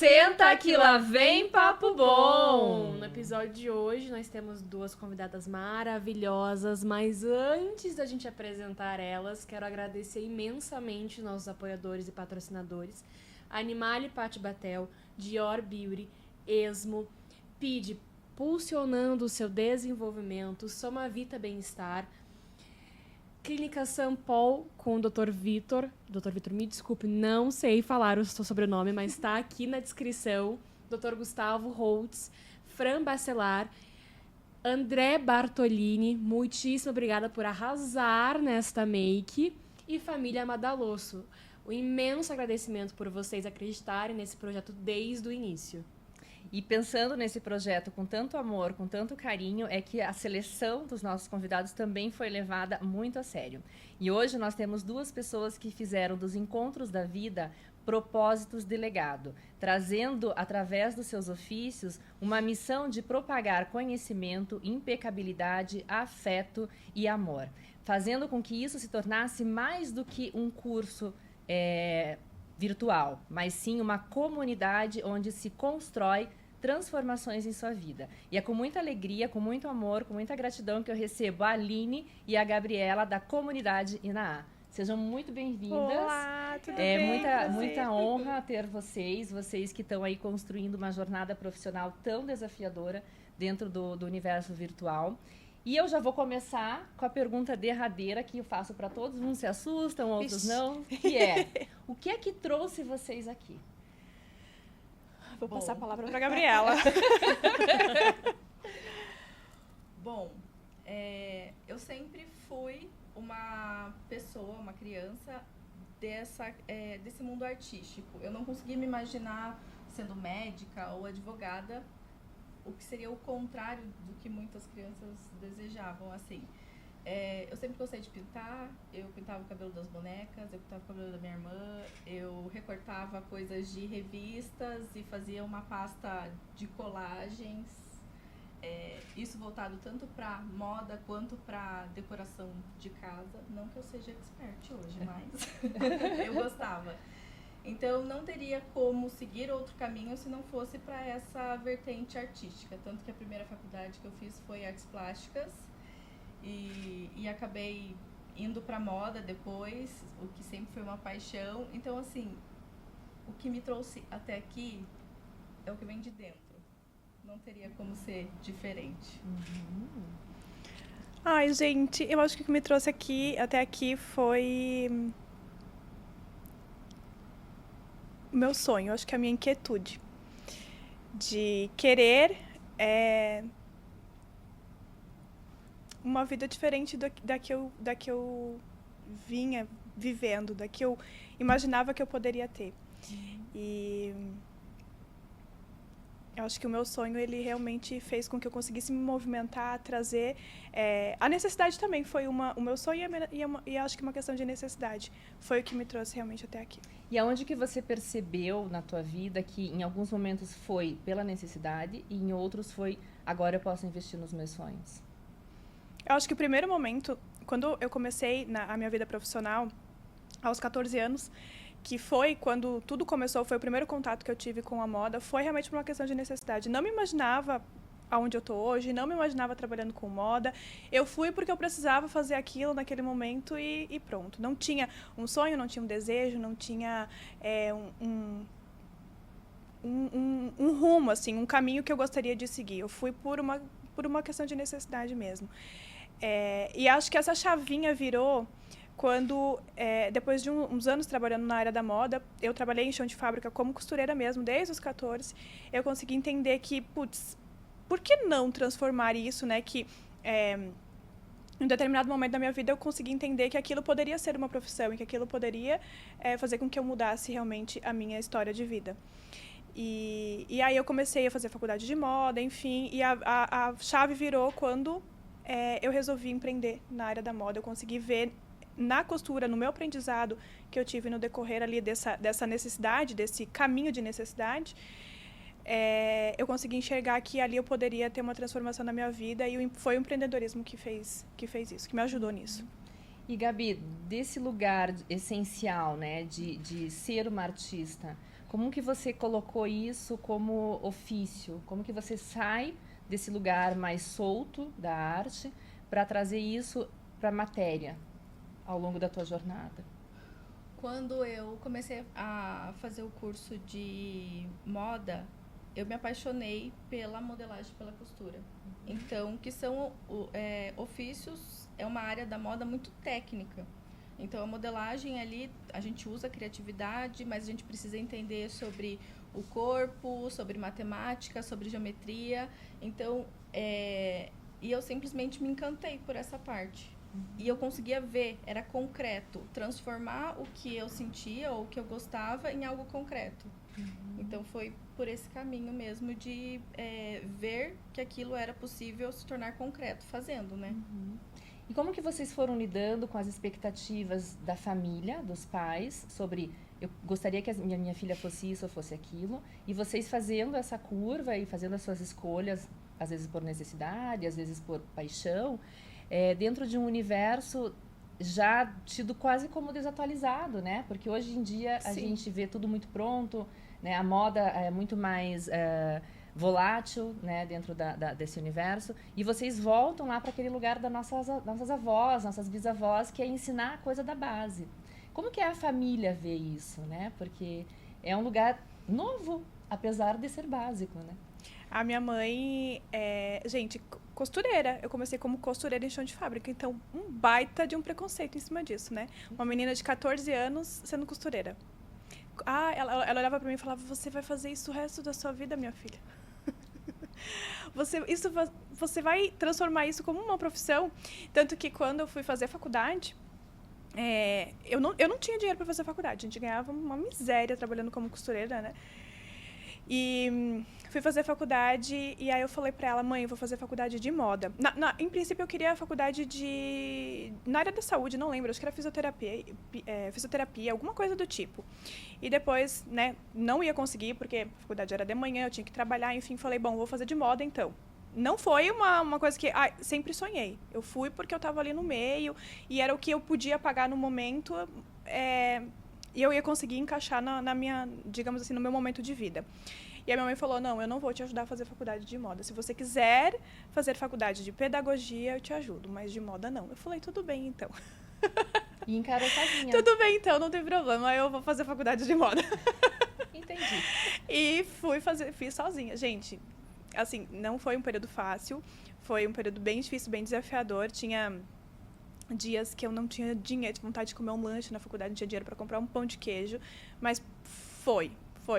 Senta que lá vem papo bom! No episódio de hoje nós temos duas convidadas maravilhosas, mas antes da gente apresentar elas, quero agradecer imensamente nossos apoiadores e patrocinadores: Animale Patti Batel, Dior Beauty, Esmo, PID, pulsionando o seu desenvolvimento, Somavita Bem-Estar, Clínica São Paulo com o Dr. Vitor. Dr. Vitor, me desculpe, não sei falar o seu sobrenome, mas está aqui na descrição. Dr. Gustavo Holtz, Fran Bacelar, André Bartolini, muitíssimo obrigada por arrasar nesta make. E família Madalosso, um imenso agradecimento por vocês acreditarem nesse projeto desde o início. E pensando nesse projeto com tanto amor, com tanto carinho, é que a seleção dos nossos convidados também foi levada muito a sério. E hoje nós temos duas pessoas que fizeram dos encontros da vida propósitos de legado, trazendo, através dos seus ofícios, uma missão de propagar conhecimento, impecabilidade, afeto e amor, fazendo com que isso se tornasse mais do que um curso virtual, mas sim uma comunidade onde se constrói transformações em sua vida. E é com muita alegria, com muito amor, com muita gratidão que eu recebo a Aline e a Gabriela da comunidade INAA. Sejam muito bem-vindas. Olá, tudo bem? Muita honra ter vocês que estão aí construindo uma jornada profissional tão desafiadora dentro do universo virtual. E eu já vou começar com a pergunta derradeira que eu faço para todos. Uns se assustam, outros não. Que é, o que é que trouxe vocês aqui? Vou passar a palavra para a Gabriela. Bom, eu sempre fui uma pessoa, uma criança desse mundo artístico. Eu não conseguia me imaginar sendo médica ou advogada, o que seria o contrário do que muitas crianças desejavam, assim. Eu sempre gostei de pintar, eu pintava o cabelo das bonecas, eu pintava o cabelo da minha irmã, eu recortava coisas de revistas e fazia uma pasta de colagens, isso voltado tanto para moda quanto para decoração de casa. Não que eu seja expert hoje, mas eu gostava. Então, não teria como seguir outro caminho se não fosse para essa vertente artística. Tanto que a primeira faculdade que eu fiz foi Artes Plásticas e acabei indo para moda depois, o que sempre foi uma paixão. Então, assim, o que me trouxe até aqui é o que vem de dentro. Não teria como ser diferente. Ai, gente, eu acho que o que me trouxe até aqui foi o meu sonho, acho que a minha inquietude de querer uma vida diferente da que eu vinha vivendo, da que eu imaginava que eu poderia ter. E eu acho que o meu sonho, ele realmente fez com que eu conseguisse me movimentar, trazer... a necessidade também foi o meu sonho e acho que uma questão de necessidade foi o que me trouxe realmente até aqui. E aonde que você percebeu na tua vida que em alguns momentos foi pela necessidade e em outros foi agora eu posso investir nos meus sonhos? Eu acho que o primeiro momento, quando eu comecei a minha vida profissional, aos 14 anos, que foi quando tudo começou, foi o primeiro contato que eu tive com a moda, foi realmente por uma questão de necessidade. Não me imaginava aonde eu estou hoje, não me imaginava trabalhando com moda. Eu fui porque eu precisava fazer aquilo naquele momento e pronto. Não tinha um sonho, não tinha um desejo, não tinha um rumo, assim, um caminho que eu gostaria de seguir. Eu fui por uma questão de necessidade mesmo. E acho que essa chavinha virou quando, depois de uns anos trabalhando na área da moda, eu trabalhei em chão de fábrica como costureira mesmo, desde os 14, eu consegui entender que, por que não transformar isso, né? Que em um determinado momento da minha vida eu consegui entender que aquilo poderia ser uma profissão e que aquilo poderia fazer com que eu mudasse realmente a minha história de vida. E aí eu comecei a fazer faculdade de moda, enfim, e a chave virou quando eu resolvi empreender na área da moda. Eu consegui ver na costura, no meu aprendizado que eu tive no decorrer ali dessa necessidade, desse caminho de necessidade, eu consegui enxergar que ali eu poderia ter uma transformação na minha vida, e foi o empreendedorismo que fez isso, que me ajudou nisso. E Gabi, desse lugar essencial, né, de ser uma artista, como que você colocou isso como ofício? Como que você sai desse lugar mais solto da arte para trazer isso para a matéria ao longo da tua jornada? Quando eu comecei a fazer o curso de moda, eu me apaixonei pela modelagem, pela costura. Então, que são ofícios, é uma área da moda muito técnica. Então, a modelagem ali, a gente usa a criatividade, mas a gente precisa entender sobre o corpo, sobre matemática, sobre geometria. Então, e eu simplesmente me encantei por essa parte. E eu conseguia ver, era concreto, transformar o que eu sentia ou o que eu gostava em algo concreto. Então, foi por esse caminho mesmo de ver que aquilo era possível se tornar concreto, fazendo, né? E como que vocês foram lidando com as expectativas da família, dos pais, sobre eu gostaria que a minha filha fosse isso ou fosse aquilo, e vocês fazendo essa curva e fazendo as suas escolhas, às vezes por necessidade, às vezes por paixão, dentro de um universo já tido quase como desatualizado, né? Porque hoje em dia a gente vê tudo muito pronto, né? A moda é muito mais volátil, né, dentro desse universo, e vocês voltam lá para aquele lugar das nossas avós, nossas bisavós, que é ensinar a coisa da base. Como que a família vê isso, né? Porque é um lugar novo, apesar de ser básico, né? A minha mãe gente, costureira. Eu comecei como costureira em chão de fábrica, então um baita de um preconceito em cima disso, né? Uma menina de 14 anos sendo costureira. Ela olhava para mim e falava: você vai fazer isso o resto da sua vida, minha filha. Você vai transformar isso como uma profissão. Tanto que quando eu fui fazer faculdade, eu não tinha dinheiro para fazer faculdade. A gente ganhava uma miséria trabalhando como costureira, né? E fui fazer faculdade e aí eu falei para ela: mãe, eu vou fazer faculdade de moda. Em princípio, eu queria faculdade na área da saúde, não lembro, acho que era fisioterapia, alguma coisa do tipo. E depois, né, não ia conseguir, porque a faculdade era de manhã, eu tinha que trabalhar, enfim, falei: bom, vou fazer de moda então. Não foi uma coisa que sempre sonhei. Eu fui porque eu estava ali no meio e era o que eu podia pagar no momento, e eu ia conseguir encaixar na minha, digamos assim, no meu momento de vida. E a minha mãe falou: não, eu não vou te ajudar a fazer faculdade de moda. Se você quiser fazer faculdade de pedagogia, eu te ajudo, mas de moda não. Eu falei: tudo bem, então. E encarou sozinha. Tudo bem, então, não tem problema, eu vou fazer faculdade de moda. Entendi. E fiz sozinha. Gente, assim, não foi um período fácil, foi um período bem difícil, bem desafiador. Tinha dias que eu não tinha dinheiro, tinha vontade de comer um lanche na faculdade, não tinha dinheiro para comprar um pão de queijo, mas foi.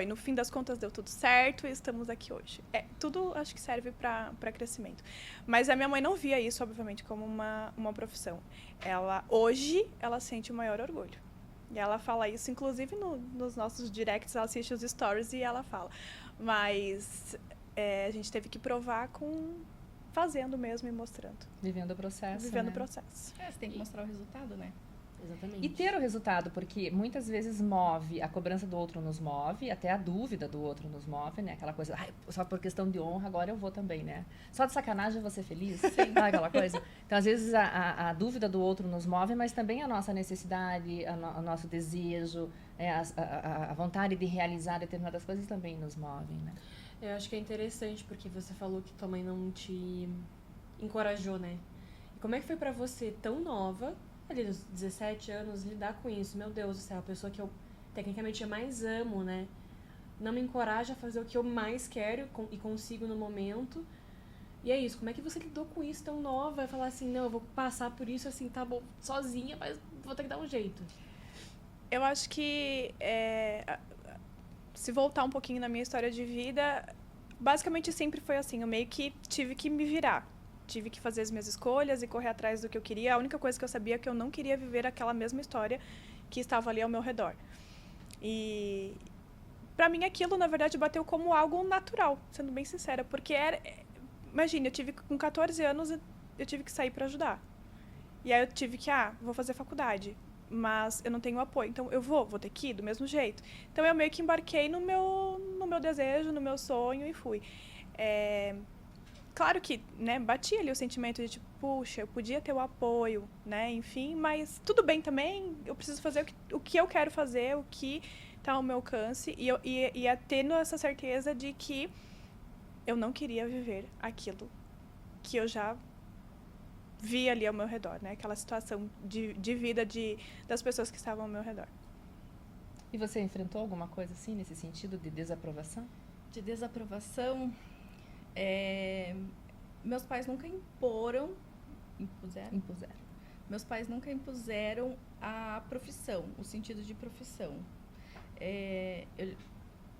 No fim das contas deu tudo certo e estamos aqui hoje. Tudo acho que serve para crescimento. Mas a minha mãe não via isso, obviamente, como uma profissão. Hoje, ela sente o maior orgulho. E ela fala isso, inclusive, nos nossos directs, ela assiste os stories e ela fala. Mas a gente teve que provar fazendo mesmo e mostrando. Vivendo o processo, Vivendo né? o processo. Você tem que mostrar o resultado, né? Exatamente. E ter o resultado, porque muitas vezes a cobrança do outro nos move, até a dúvida do outro nos move, né? Aquela coisa: só por questão de honra, agora eu vou também, né? Só de sacanagem eu vou ser feliz? Sim. Aquela coisa. Então, às vezes, a dúvida do outro nos move, mas também a nossa necessidade, o nosso desejo, a vontade de realizar determinadas coisas também nos movem, né? Eu acho que é interessante, porque você falou que tua mãe não te encorajou, né? E como é que foi pra você, tão nova, ali nos 17 anos, lidar com isso? Meu Deus do céu, a pessoa que eu tecnicamente mais amo, né? Não me encoraja a fazer o que eu mais quero e consigo no momento. E é isso, como é que você lidou com isso tão nova? Falar assim: não, eu vou passar por isso assim, tá bom, sozinha, mas vou ter que dar um jeito. Eu acho que, se voltar um pouquinho na minha história de vida, basicamente sempre foi assim. Eu meio que tive que me virar. Tive que fazer as minhas escolhas e correr atrás do que eu queria. A única coisa que eu sabia é que eu não queria viver aquela mesma história que estava ali ao meu redor. E, pra mim, aquilo, na verdade, bateu como algo natural, sendo bem sincera. Porque imagina, com 14 anos, eu tive que sair para ajudar. E aí eu tive que, vou fazer faculdade. Mas eu não tenho apoio, então eu vou ter que ir do mesmo jeito. Então eu meio que embarquei no meu desejo, no meu sonho e fui. claro que, né, batia ali o sentimento de tipo, puxa, eu podia ter o apoio, né, enfim, mas tudo bem também, eu preciso fazer o que eu quero fazer, o que está ao meu alcance, e tendo essa certeza de que eu não queria viver aquilo que eu já vi ali ao meu redor, né, aquela situação de vida das pessoas que estavam ao meu redor. E você enfrentou alguma coisa assim, nesse sentido de desaprovação? De desaprovação, meus pais nunca impuseram. Meus pais nunca impuseram a profissão, o sentido de profissão.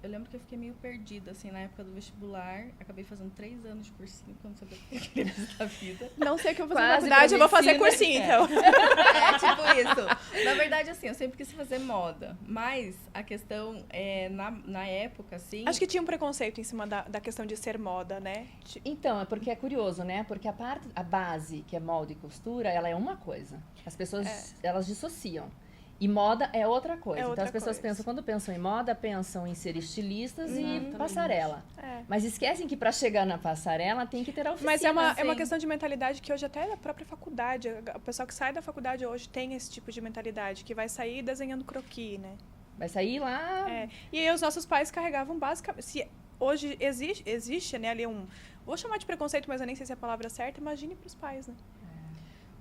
Eu lembro que eu fiquei meio perdida, assim, na época do vestibular. Acabei fazendo 3 anos de cursinho, porque eu não sabia o que eu queria da vida. Não sei o que eu vou fazer Quase na faculdade, eu vou fazer medicina. cursinho, então. Tipo isso. Na verdade, assim, eu sempre quis fazer moda. Mas a questão, na época, assim... Acho que tinha um preconceito em cima da questão de ser moda, né? Então, é porque é curioso, né? Porque a base, que é molde e costura, ela é uma coisa. As pessoas, elas dissociam. E moda é outra coisa. Então, as pessoas pensam, quando pensam em moda, pensam em ser estilistas e passarela. Mas esquecem que para chegar na passarela tem que ter a oficina. Mas é uma questão de mentalidade que hoje até da própria faculdade, o pessoal que sai da faculdade hoje tem esse tipo de mentalidade, que vai sair desenhando croquis, né? Vai sair lá... E aí os nossos pais carregavam basicamente... Se hoje existe, né, ali vou chamar de preconceito, mas eu nem sei se é a palavra certa, imagine para os pais, né?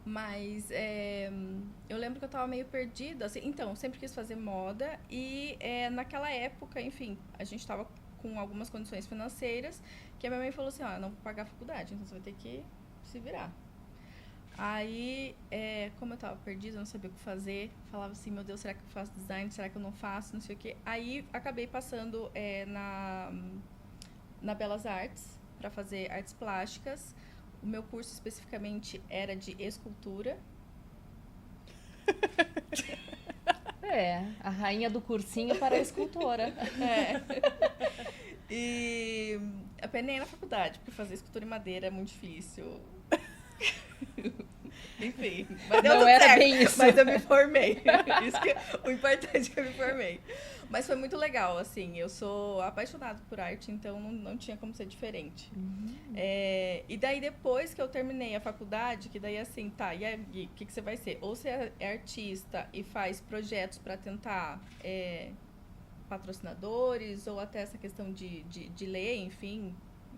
Mas eu lembro que eu tava meio perdida, assim, então, sempre quis fazer moda e naquela época, enfim, a gente tava com algumas condições financeiras que a minha mãe falou assim, ó, não vou pagar a faculdade, então você vai ter que se virar. Aí, como eu tava perdida, eu não sabia o que fazer, falava assim, meu Deus, será que eu faço design, será que eu não faço, não sei o quê. Aí, acabei passando na Belas Artes para fazer artes plásticas. O meu curso especificamente era de escultura. A rainha do cursinho para a escultora. E apenei na faculdade, porque fazer escultura em madeira é muito difícil. Enfim, mas deu Não tudo era certo, bem isso. mas eu me formei. O importante é que eu me formei. Mas foi muito legal, assim, eu sou apaixonada por arte, então não tinha como ser diferente. E daí, depois que eu terminei a faculdade, que daí assim, tá, e aí, o que você vai ser? Ou você é artista e faz projetos para tentar patrocinadores, ou até essa questão de lei, enfim,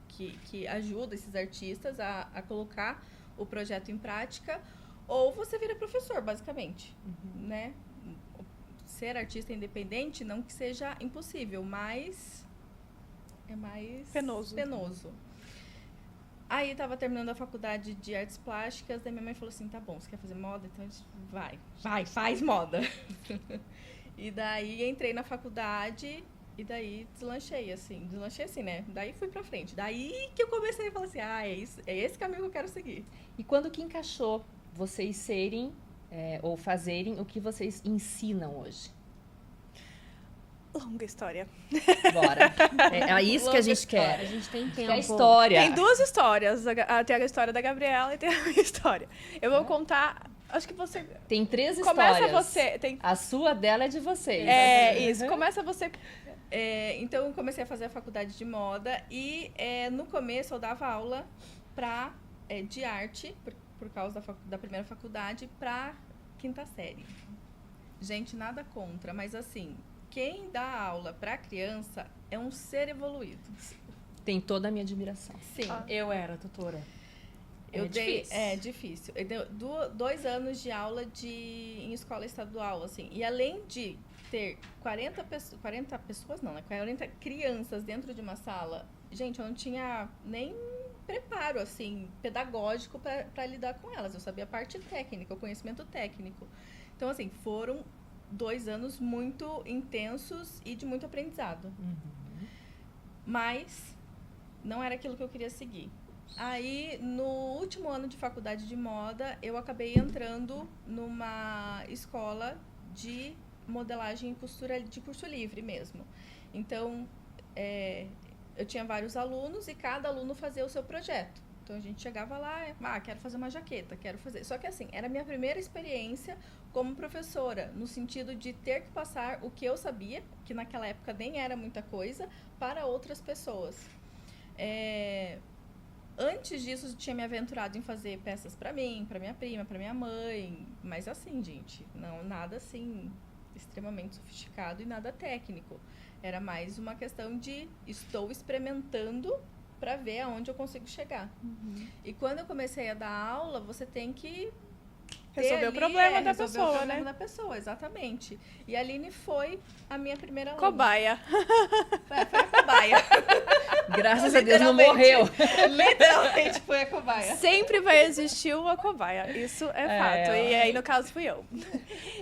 que ajuda esses artistas a colocar o projeto em prática, ou você vira professor, basicamente, né? Ser artista independente, não que seja impossível, mas é mais penoso. Aí, tava terminando a faculdade de artes plásticas, daí minha mãe falou assim, tá bom, você quer fazer moda? Então, faz moda. E daí, entrei na faculdade e daí deslanchei assim, né? Daí fui pra frente. Daí que eu comecei a falar assim, é esse caminho que eu quero seguir. E quando que encaixou vocês serem ou fazerem o que vocês ensinam hoje? Longa história. Bora. É isso que a gente quer. A gente tem tempo. É a história. Tem 2 histórias. Tem a história da Gabriela e tem a minha história. Eu vou contar... Acho que você... Tem 3 Começa histórias. você. A sua dela é de vocês. Isso. Começa você... Então, eu comecei a fazer a faculdade de moda e no começo eu dava aula de arte, por causa da primeira faculdade, para 5ª série. Gente, nada contra, mas assim, quem dá aula para criança é um ser evoluído. Tem toda a minha admiração. Sim. Eu era tutora. Difícil. Eu dei 2 anos de aula em escola estadual, assim. E além de ter 40 pessoas, não, né? 40 crianças dentro de uma sala, gente, eu não tinha nem preparo, assim, pedagógico para lidar com elas. Eu sabia a parte técnica, o conhecimento técnico. Então, assim, foram 2 anos muito intensos e de muito aprendizado. Mas não era aquilo que eu queria seguir. Aí, no último ano de faculdade de moda, eu acabei entrando numa escola de modelagem e costura de curso livre mesmo. Então, eu tinha vários alunos e cada aluno fazia o seu projeto. Então, a gente chegava lá, quero fazer uma jaqueta, quero fazer... Só que, assim, era a minha primeira experiência como professora, no sentido de ter que passar o que eu sabia, que naquela época nem era muita coisa, para outras pessoas. Antes disso, eu tinha me aventurado em fazer peças pra mim, pra minha prima, pra minha mãe. Mas assim, gente, não nada assim extremamente sofisticado e nada técnico. Era mais uma questão de estou experimentando pra ver aonde eu consigo chegar. E quando eu comecei a dar aula, você tem que Resolver o problema da pessoa, o problema né? da pessoa, exatamente. E a Aline foi a minha primeira aluna. Cobaia. Foi a cobaia. Graças a Deus não morreu. Literalmente foi a cobaia. Sempre vai existir uma cobaia, isso é fato. E aí, no caso, fui eu.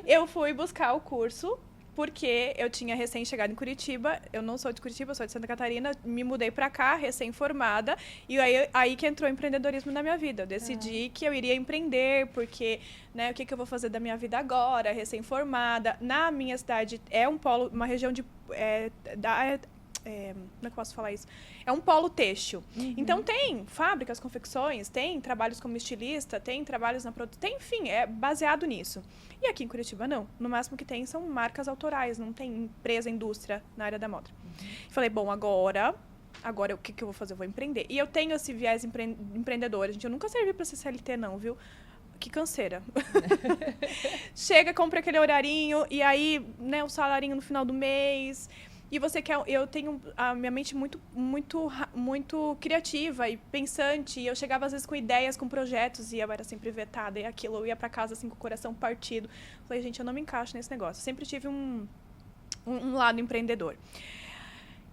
Eu fui buscar o curso porque eu tinha recém-chegado em Curitiba. Eu não sou de Curitiba, eu sou de Santa Catarina. Me mudei pra cá, recém-formada. E aí que entrou o empreendedorismo na minha vida. Eu decidi que eu iria empreender, porque, né, o que eu vou fazer da minha vida agora, recém-formada. Na minha cidade, é um polo, uma região de... como é que eu posso falar isso? É um polo têxtil. Então, tem fábricas, confecções, tem trabalhos como estilista, tem trabalhos na produção, tem, enfim, é baseado nisso. E aqui em Curitiba, não. No máximo que tem são marcas autorais, não tem empresa, indústria na área da moda. Falei, bom, agora o que eu vou fazer? Eu vou empreender. E eu tenho esse viés empreendedor. Gente, eu nunca servi para ser CLT, não, viu? Que canseira. Chega, compra aquele horarinho, e aí, né, o salarinho no final do mês... E você quer... Eu tenho a minha mente muito criativa e pensante. E eu chegava, às vezes, com ideias, com projetos. E eu era sempre vetada. E aquilo, eu ia pra casa, assim, com o coração partido. Falei, gente, eu não me encaixo nesse negócio. Sempre tive um lado empreendedor.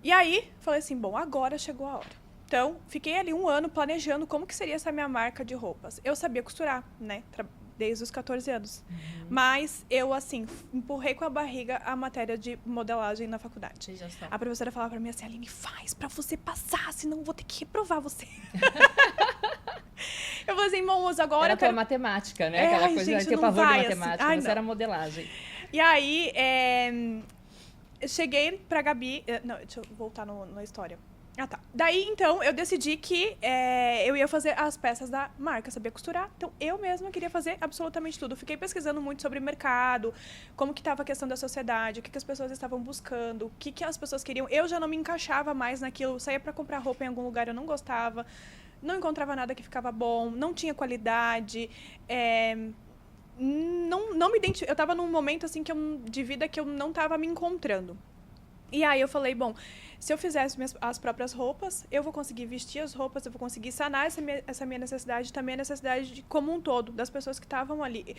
E aí, falei assim, bom, agora chegou a hora. Então, fiquei ali 1 ano planejando como que seria essa minha marca de roupas. Eu sabia costurar, né? Desde os 14 anos. Mas eu, assim, empurrei com a barriga a matéria de modelagem na faculdade. A professora falava pra mim assim, Aline, faz pra você passar, senão eu vou ter que reprovar você. Eu falei assim, moço, agora... Era tua matemática, né? Aquela coisa, gente, que eu não pavor de vai matemática, assim. mas era modelagem. E aí, eu cheguei pra Gabi... Não, deixa eu voltar na história. Ah, tá. Daí, então, eu decidi que eu ia fazer as peças da marca, sabia costurar. Então, eu mesma queria fazer absolutamente tudo. Fiquei pesquisando muito sobre o mercado, como que estava a questão da sociedade, o que as pessoas estavam buscando, o que as pessoas queriam. Eu já não me encaixava mais naquilo. Saía para comprar roupa em algum lugar, eu não gostava. Não encontrava nada que ficava bom, não tinha qualidade. Não me identificava. Eu estava num momento assim, de vida que eu não estava me encontrando. E aí eu falei, bom, se eu fizesse as próprias roupas, eu vou conseguir vestir as roupas, eu vou conseguir sanar essa minha necessidade, também a necessidade como um todo, das pessoas que estavam ali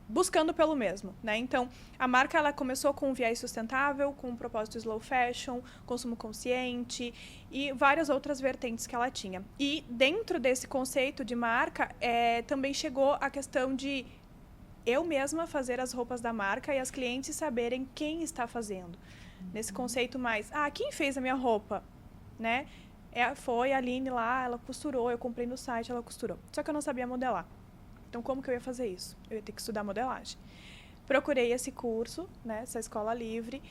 buscando pelo mesmo, né? Então, a marca ela começou com um viés sustentável, com um propósito slow fashion, consumo consciente e várias outras vertentes que ela tinha. E dentro desse conceito de marca, também chegou a questão de eu mesma fazer as roupas da marca e as clientes saberem quem está fazendo. Nesse conceito mais, quem fez a minha roupa, né? Foi a Aline lá, ela costurou, eu comprei no site, ela costurou. Só que eu não sabia modelar. Então, como que eu ia fazer isso? Eu ia ter que estudar modelagem. Procurei esse curso, né? Essa escola livre,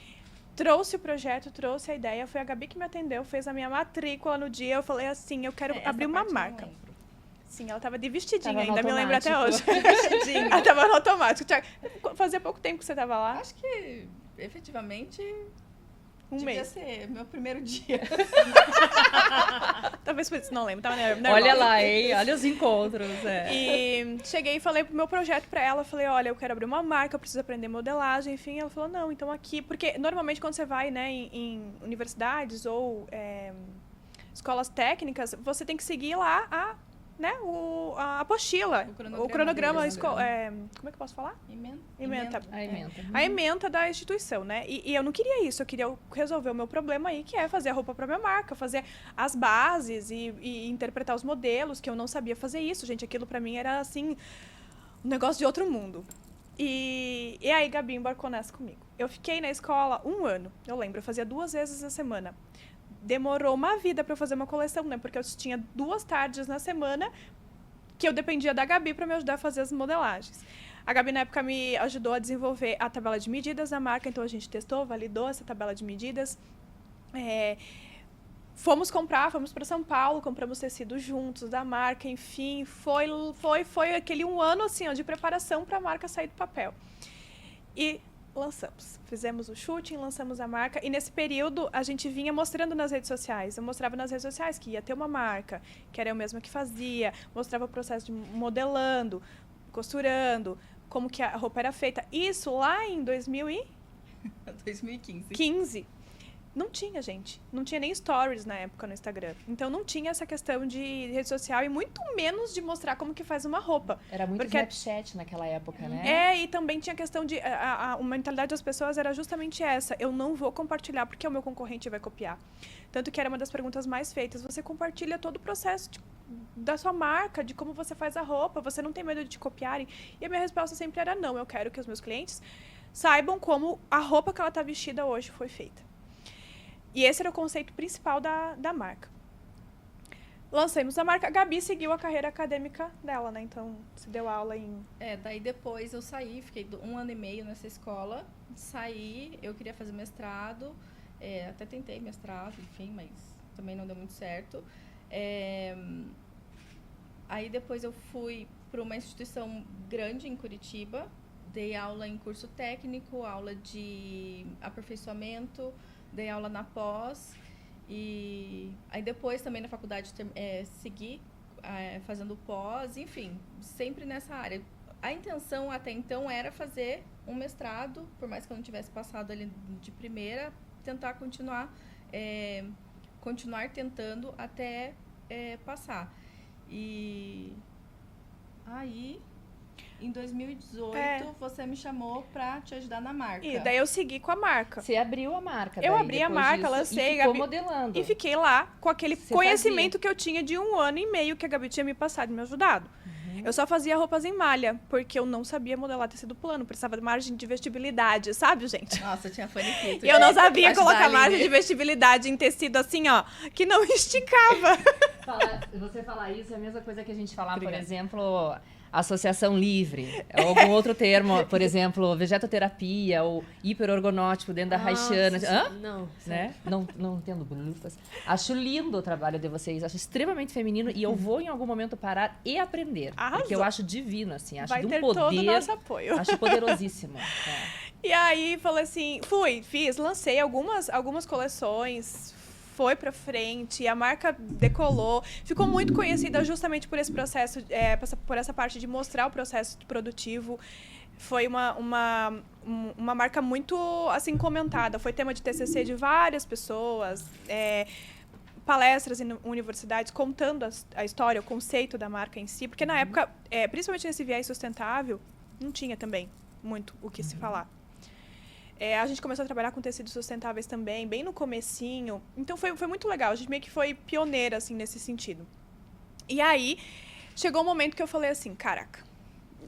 trouxe o projeto, trouxe a ideia, foi a Gabi que me atendeu, fez a minha matrícula no dia, eu falei assim, eu quero abrir uma marca. Sim, ela tava de vestidinha, ainda me lembro até hoje. Ela tava no automático. Fazia pouco tempo que você tava lá? Acho que, efetivamente, devia ser meu primeiro dia. Talvez por isso, não lembro. Tava nervosa. Olha lá, hein? Olha os encontros. E cheguei e falei pro meu projeto pra ela. Falei, olha, eu quero abrir uma marca, eu preciso aprender modelagem. Enfim, ela falou, não, então aqui... Porque normalmente quando você vai, né, em universidades ou escolas técnicas, você tem que seguir lá a apostila, o cronograma como é que eu posso falar? Ementa. A ementa da instituição, né? E eu não queria isso, eu queria resolver o meu problema aí, que é fazer a roupa para minha marca, fazer as bases e interpretar os modelos, que eu não sabia fazer isso, gente, aquilo para mim era assim, um negócio de outro mundo. E aí Gabi embarcou nessa comigo. Eu fiquei na escola 1 ano, eu lembro, eu fazia 2 vezes na semana. Demorou uma vida para eu fazer uma coleção, né? Porque eu tinha 2 tardes na semana que eu dependia da Gabi para me ajudar a fazer as modelagens. A Gabi, na época, me ajudou a desenvolver a tabela de medidas da marca, então a gente testou, validou essa tabela de medidas. Fomos para São Paulo, compramos tecido juntos da marca, enfim, foi aquele 1 ano assim, de preparação para a marca sair do papel. E lançamos. Fizemos o shooting, lançamos a marca. E nesse período, a gente vinha mostrando nas redes sociais. Eu mostrava nas redes sociais que ia ter uma marca, que era eu mesma que fazia. Mostrava o processo de modelando, costurando, como que a roupa era feita. Isso lá em 2015. Não tinha, gente. Não tinha nem stories na época no Instagram. Então, não tinha essa questão de rede social e muito menos de mostrar como que faz uma roupa. Era muito Porque... Snapchat naquela época, né? E também tinha a questão de... A mentalidade das pessoas era justamente essa. Eu não vou compartilhar porque o meu concorrente vai copiar. Tanto que era uma das perguntas mais feitas. Você compartilha todo o processo da sua marca, de como você faz a roupa. Você não tem medo de te copiarem? E a minha resposta sempre era não. Eu quero que os meus clientes saibam como a roupa que ela está vestida hoje foi feita. E esse era o conceito principal da marca. Lancemos a marca. A Gabi seguiu a carreira acadêmica dela, né? Então, se deu aula em... Daí depois eu saí, fiquei 1 ano e meio nessa escola. Saí, eu queria fazer mestrado. Até tentei mestrado, enfim, mas também não deu muito certo. Aí depois eu fui para uma instituição grande em Curitiba. Dei aula em curso técnico, aula de aperfeiçoamento, dei aula na pós. E aí depois também na faculdade segui fazendo pós, enfim, sempre nessa área. A intenção até então era fazer um mestrado, por mais que eu não tivesse passado ali de primeira, tentar continuar tentando até passar. E aí, em 2018, você me chamou pra te ajudar na marca. E daí eu segui com a marca. Você abriu a marca. Eu abri a marca, lancei. E ficou modelando. E fiquei lá com aquele conhecimento que eu tinha de 1 ano e meio que a Gabi tinha me passado e me ajudado. Eu só fazia roupas em malha, porque eu não sabia modelar tecido plano. Precisava de margem de vestibilidade, sabe, gente? Nossa, tinha faniquito. E eu não sabia colocar margem de vestibilidade em tecido assim, ó, que não esticava. Você falar isso é a mesma coisa que a gente falar, por exemplo... Associação livre, ou algum outro termo, por exemplo, vegetoterapia ou hiperorgonótipo dentro da Haitiana. Não, né? Não entendo blufas. Acho lindo o trabalho de vocês, acho extremamente feminino e eu vou em algum momento parar e aprender. Arrasou. Porque eu acho divino, assim, acho Vai de um ter poder. todo o nosso apoio. Acho poderosíssimo. E aí, falei assim, lancei algumas coleções, foi pra frente, a marca decolou, ficou muito conhecida justamente por esse processo, por essa parte de mostrar o processo produtivo. Foi uma marca muito, assim, comentada. Foi tema de TCC de várias pessoas, palestras em universidades contando a história, o conceito da marca em si. Porque na época, principalmente nesse viés sustentável, não tinha também muito o que se falar. A gente começou a trabalhar com tecidos sustentáveis também, bem no comecinho. Então, foi muito legal. A gente meio que foi pioneira, assim, nesse sentido. E aí, chegou um momento que eu falei assim, caraca,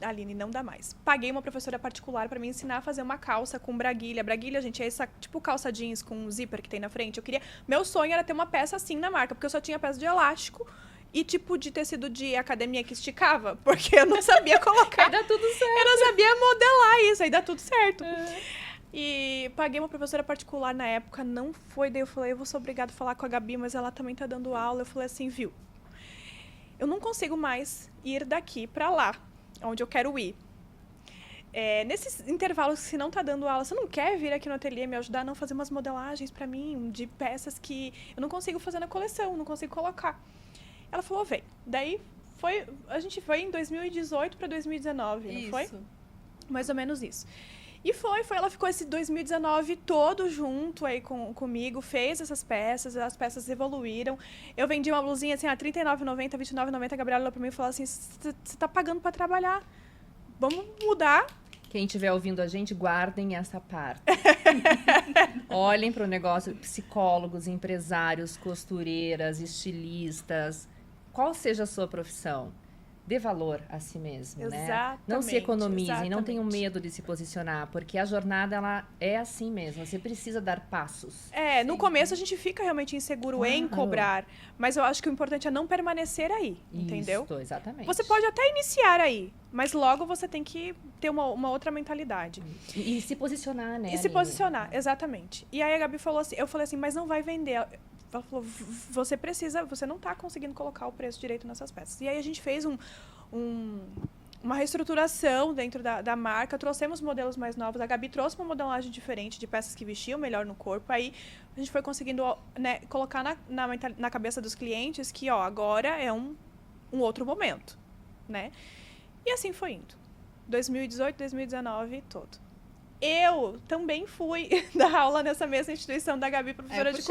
Aline, não dá mais. Paguei uma professora particular para me ensinar a fazer uma calça com braguilha. Braguilha, gente, é essa, tipo, calça jeans com um zíper que tem na frente. Meu sonho era ter uma peça assim na marca, porque eu só tinha peça de elástico e tipo de tecido de academia que esticava, porque eu não sabia colocar. Aí dá tudo certo. Eu não sabia modelar isso, aí dá tudo certo. E paguei uma professora particular na época, não foi, daí eu falei, eu vou ser obrigada a falar com a Gabi, mas ela também tá dando aula. Eu falei assim, viu, eu não consigo mais ir daqui pra lá, onde eu quero ir. Nesses intervalos, se não tá dando aula, você não quer vir aqui no ateliê me ajudar a não fazer umas modelagens pra mim, de peças que eu não consigo fazer na coleção, não consigo colocar. Ela falou, vem. Daí, a gente foi em 2018 pra 2019, não foi? Mais ou menos isso. E ela ficou esse 2019 todo junto aí comigo, fez essas peças, as peças evoluíram. Eu vendi uma blusinha assim, a R$39,90, R$29,90, a Gabriela olhou pra mim e falou assim, você tá pagando pra trabalhar, vamos mudar. Quem estiver ouvindo a gente, guardem essa parte. Olhem para o negócio, psicólogos, empresários, costureiras, estilistas, qual seja a sua profissão. Dê valor a si mesmo, né? Não se economizem, não tenham medo de se posicionar, porque a jornada, ela é assim mesmo, você precisa dar passos. No começo a gente fica realmente inseguro em cobrar, mas eu acho que o importante é não permanecer aí, entendeu? Isso, exatamente. Você pode até iniciar aí, mas logo você tem que ter uma outra mentalidade. E se posicionar, né? E se posicionar, exatamente. E aí a Gabi falou assim, eu falei assim, mas não vai vender. Ela falou, você não tá conseguindo colocar o preço direito nessas peças. E aí a gente fez uma reestruturação dentro da marca, trouxemos modelos mais novos. A Gabi trouxe uma modelagem diferente de peças que vestiam melhor no corpo. Aí a gente foi conseguindo, né, colocar na cabeça dos clientes que, ó, agora é um outro momento, né? E assim foi indo. 2018, 2019, todo. Eu também fui dar aula nessa mesma instituição da Gabi, professora de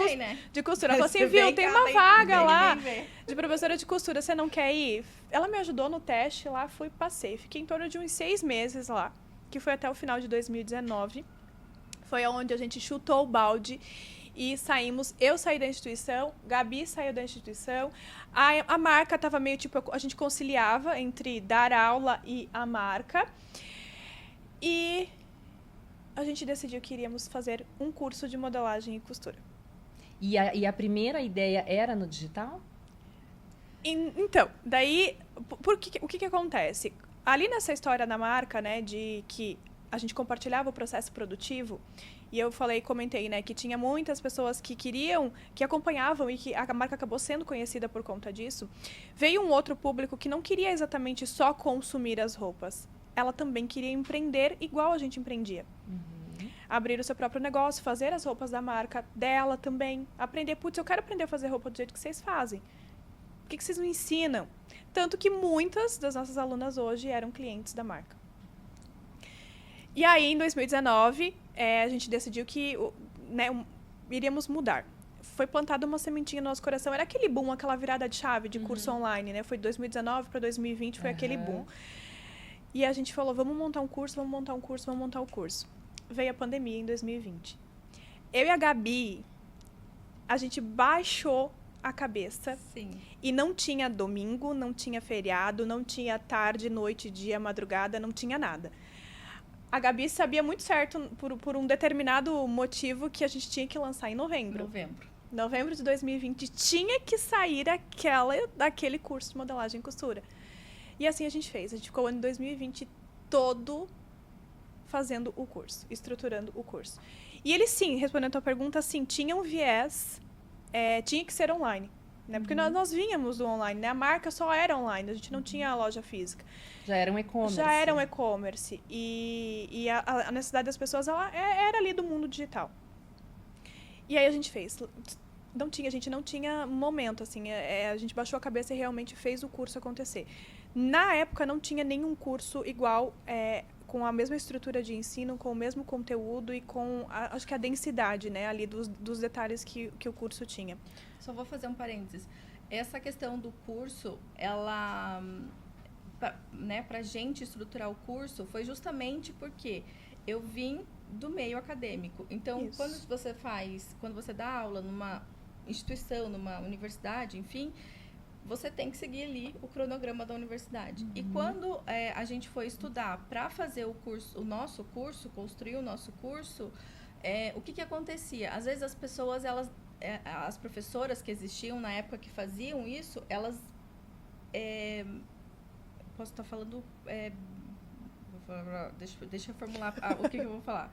costura. Ela falou assim, viu, tem uma vaga lá de professora de costura, você não quer ir? Ela me ajudou no teste lá, fui, passei. Fiquei em torno de uns 6 meses lá, que foi até o final de 2019. Foi onde a gente chutou o balde e saímos. Eu saí da instituição, Gabi saiu da instituição. A marca estava meio tipo, a gente conciliava entre dar aula e a marca. E a gente decidiu que iríamos fazer um curso de modelagem e costura. E a primeira ideia era no digital? Então, daí, o que acontece? Ali nessa história da marca, né, de que a gente compartilhava o processo produtivo, e eu comentei, né, que tinha muitas pessoas que queriam, que acompanhavam e que a marca acabou sendo conhecida por conta disso, veio um outro público que não queria exatamente só consumir as roupas. Ela também queria empreender igual a gente empreendia. Abrir o seu próprio negócio, fazer as roupas da marca dela também. Aprender, eu quero aprender a fazer roupa do jeito que vocês fazem. O que vocês me ensinam? Tanto que muitas das nossas alunas hoje eram clientes da marca. E aí, em 2019, a gente decidiu que, né, iríamos mudar. Foi plantada uma sementinha no nosso coração. Era aquele boom, aquela virada de chave de curso online, né? Foi de 2019 para 2020, foi aquele boom. E a gente falou, vamos montar um curso, vamos montar um curso, vamos montar um curso. Veio a pandemia em 2020. Eu e a Gabi, a gente baixou a cabeça. Sim. E não tinha domingo, não tinha feriado, não tinha tarde, noite, dia, madrugada, não tinha nada. A Gabi sabia muito certo, por um determinado motivo, que a gente tinha que lançar em novembro. Novembro de 2020, tinha que sair daquele curso de modelagem e costura. E assim a gente fez. A gente ficou o ano de 2020 todo fazendo o curso, estruturando o curso. E ele, sim, respondendo a tua pergunta, sim, tinha um viés, tinha que ser online. Né? Porque nós vínhamos do online, né? A marca só era online, a gente não tinha a loja física. Já era um e-commerce. Já era um e-commerce. E a necessidade das pessoas era ali do mundo digital. E aí a gente fez. A gente não tinha momento, assim. A gente baixou a cabeça e realmente fez o curso acontecer. Na época não tinha nenhum curso igual, com a mesma estrutura de ensino, com o mesmo conteúdo e com, acho que a densidade, né, ali dos detalhes que o curso tinha. Só vou fazer um parênteses. Essa questão do curso, ela, né, pra gente estruturar o curso, foi justamente porque eu vim do meio acadêmico. Então, Isso. quando você dá aula numa instituição, numa universidade, enfim, você tem que seguir ali o cronograma da universidade. E quando a gente foi estudar para fazer o nosso curso, construir o nosso curso, o que acontecia? Às vezes as pessoas, as professoras que existiam na época que faziam isso, elas... posso estar falando... deixa eu formular o que eu vou falar.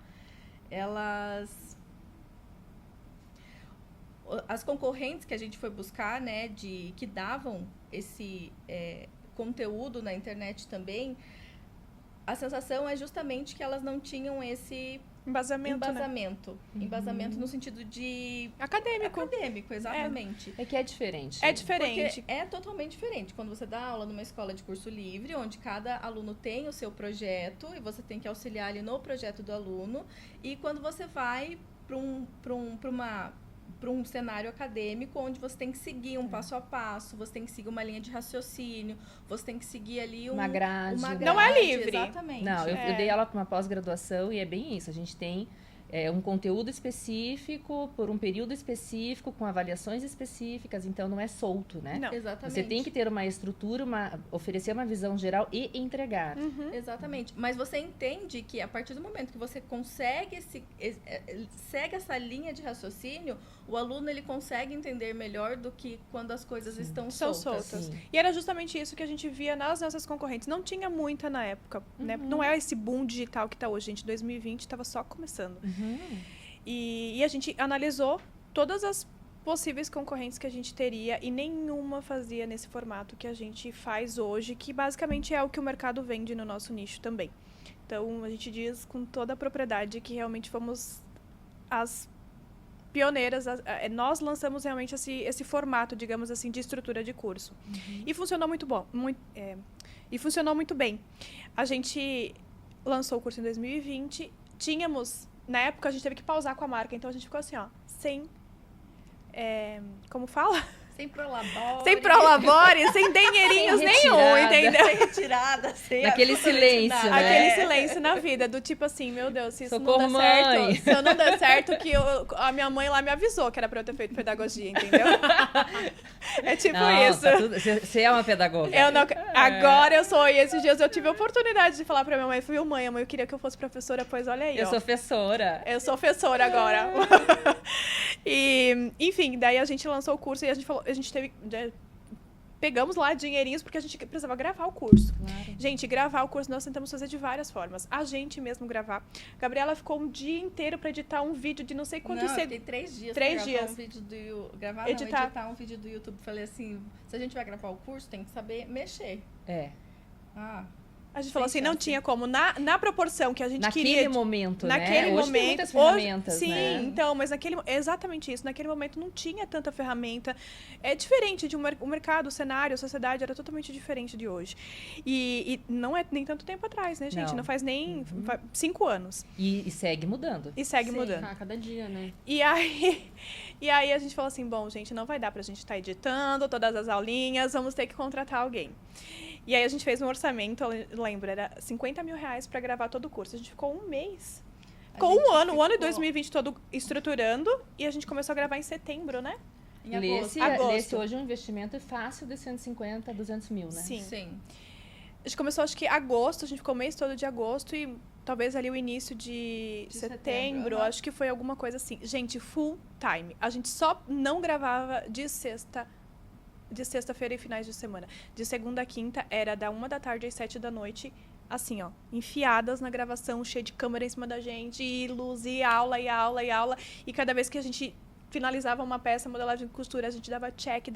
As concorrentes que a gente foi buscar, né, que davam esse conteúdo na internet também, a sensação é justamente que elas não tinham esse Embasamento, né? Embasamento no sentido de... Acadêmico, exatamente. É que é diferente. É diferente. Porque é totalmente diferente. Quando você dá aula numa escola de curso livre, onde cada aluno tem o seu projeto e você tem que auxiliar ali no projeto do aluno, e quando você vai para um cenário acadêmico onde você tem que seguir um passo a passo, você tem que seguir uma linha de raciocínio, você tem que seguir ali uma grade. Não é livre. Exatamente. Não, eu dei aula para uma pós-graduação e é bem isso. A gente tem um conteúdo específico, por um período específico, com avaliações específicas, então não é solto, né? Não. Exatamente. Você tem que ter uma estrutura, oferecer uma visão geral e entregar. Exatamente. Mas você entende que a partir do momento que você consegue segue essa linha de raciocínio, o aluno ele consegue entender melhor do que quando as coisas estão soltas. Sim. E era justamente isso que a gente via nas nossas concorrentes. Não tinha muita na época, né? Não é esse boom digital que está hoje, gente. 2020 estava só começando. E a gente analisou todas as possíveis concorrentes que a gente teria e nenhuma fazia nesse formato que a gente faz hoje, que basicamente é o que o mercado vende no nosso nicho também. Então, a gente diz com toda a propriedade que realmente fomos as pioneiras. Nós lançamos realmente esse formato, digamos assim, de estrutura de curso. E funcionou muito bom. E funcionou muito bem. A gente lançou o curso em 2020. Na época, a gente teve que pausar com a marca. Então, a gente ficou assim, ó, sem... como fala? Sem prolabore. Sem prolabore, sem dinheirinhos nenhum, entendeu? Sem retirada, sem Naquele silêncio, nada. né? Aquele silêncio na vida, do tipo assim, meu Deus, se isso Socorro, não der mãe. certo, se eu não der certo, que a minha mãe lá me avisou que era pra eu ter feito pedagogia, entendeu? É tipo Não, isso. tá você é uma pedagoga. Eu não, agora eu sou, e esses dias eu tive a oportunidade de falar pra minha mãe, fui, mãe, eu queria que eu fosse professora, pois olha aí, Eu ó. sou professora. Eu sou professora agora. E, enfim, daí a gente lançou o curso e a gente teve... Pegamos lá dinheirinhos porque a gente precisava gravar o curso. Claro. Gente, gravar o curso nós tentamos fazer de várias formas. A gente mesmo gravar. Gabriela ficou um dia inteiro pra editar um vídeo de não sei quantos Não, eu fiquei 3 dias Três pra dias. gravar um vídeo Editar. editar um vídeo do YouTube. Falei assim, se a gente vai gravar o curso, tem que saber mexer. É. A gente falou assim, Sem não chance. tinha como. Na proporção que a gente Naquele queria... momento, Naquele né? Hoje tem momento, muitas ferramentas, sim, né? então, mas exatamente isso. Naquele momento não tinha tanta ferramenta. É diferente o mercado, o cenário, a sociedade era totalmente diferente de hoje. E não é nem tanto tempo atrás, né, gente? Não. Não faz nem 5 anos. E segue mudando. E segue Sim. mudando. Cada dia, né? E aí a gente falou assim, bom, gente, não vai dar pra gente estar editando todas as aulinhas, vamos ter que contratar alguém. E aí a gente fez um orçamento, eu lembro, era R$50 mil pra gravar todo o curso. A gente ficou um mês. Ficou um ano de 2020 todo estruturando, e a gente começou a gravar em setembro, né? Em agosto. Agosto. Hoje um investimento fácil de 150, 200 mil, né? Sim. Sim. A gente começou, acho que agosto, a gente ficou o mês todo de agosto e talvez ali o início de setembro, aham. acho que foi alguma coisa assim. Gente, full time. A gente só não gravava de sexta-feira e finais de semana. De segunda a quinta era da 1h da tarde às 7h da noite, assim, ó, enfiadas na gravação, cheia de câmera em cima da gente, e luz, e aula, e aula, e aula. E cada vez que a gente finalizava uma peça, modelagem de costura, a gente dava check.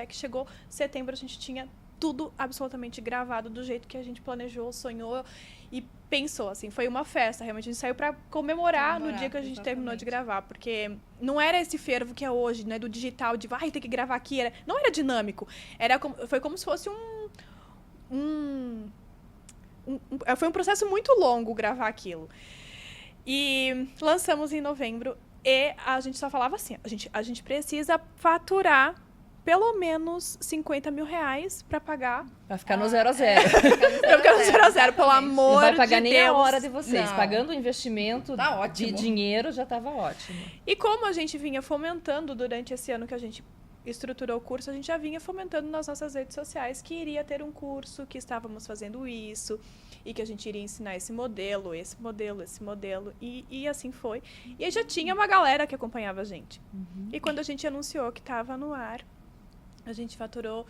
Chegou setembro, a gente tinha tudo absolutamente gravado do jeito que a gente planejou, sonhou e pensou, assim. Foi uma festa, realmente. A gente saiu pra comemorar no dia que a gente terminou de gravar, porque não era esse fervo que é hoje, né, do digital, de vai ter que gravar aqui. Não era dinâmico. Foi como se fosse foi um processo muito longo gravar aquilo. E lançamos em novembro e a gente só falava assim, a gente precisa faturar pelo menos R$50 mil pra pagar. Pra ficar no 0 a 0. Pra ficar no 0 a 0, pelo amor Não vai de pagar nem a Deus. hora de vocês. Não. Pagando o investimento Tá de ótimo. dinheiro já estava ótimo. E como a gente vinha fomentando durante esse ano que a gente estruturou o curso, a gente já vinha fomentando nas nossas redes sociais que iria ter um curso, que estávamos fazendo isso, e que a gente iria ensinar esse modelo. E assim foi. E aí já tinha uma galera que acompanhava a gente. E quando a gente anunciou que estava no ar, a gente faturou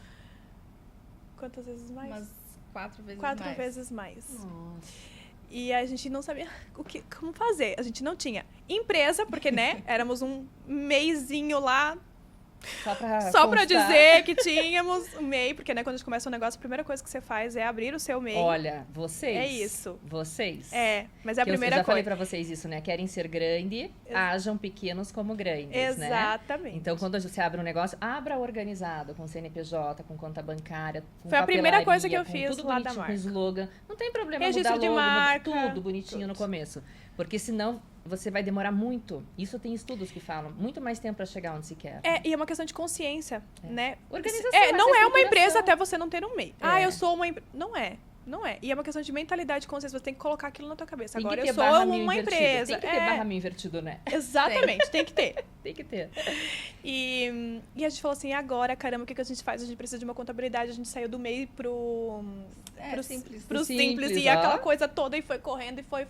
quantas vezes mais? Umas 4 vezes 4 mais. vezes mais. Nossa. E a gente não sabia como fazer. A gente não tinha empresa, porque, né, éramos um meizinho lá, só pra constar. dizer que tínhamos um MEI, porque, né, quando a gente começa um negócio, a primeira coisa que você faz é abrir o seu MEI. Olha, vocês. É isso. Vocês. Mas é a Que primeira eu já falei coisa. pra vocês isso, né? Querem ser grande, hajam pequenos como grandes, né? Exatamente. Então, quando você abre um negócio, abra organizado, com CNPJ, com conta bancária, com Foi a primeira coisa que eu papelaria, fiz com tudo lá da bonitinho, marca. com slogan. Não tem problema Registro mudar de logo, marca, tudo bonitinho no começo. Porque senão você vai demorar muito. Isso tem estudos que falam. Muito mais tempo pra chegar onde se quer. E é uma questão de consciência, né? Organização, Não essa é uma estruturação. empresa até você não ter um MEI. É. Eu sou uma empresa. Não é. Não é. E é uma questão de mentalidade e consciência. Você tem que colocar aquilo na tua cabeça. Tem Agora que ter eu sou barra mil uma invertido. empresa. Tem que ter barra mil invertido, né? Exatamente, tem que ter. Tem que ter. E a gente falou assim, agora, caramba, o que a gente faz? A gente precisa de uma contabilidade. A gente saiu do MEI pro Simples. pro simples. Simples, E ó. aquela coisa toda, e foi correndo, e foi.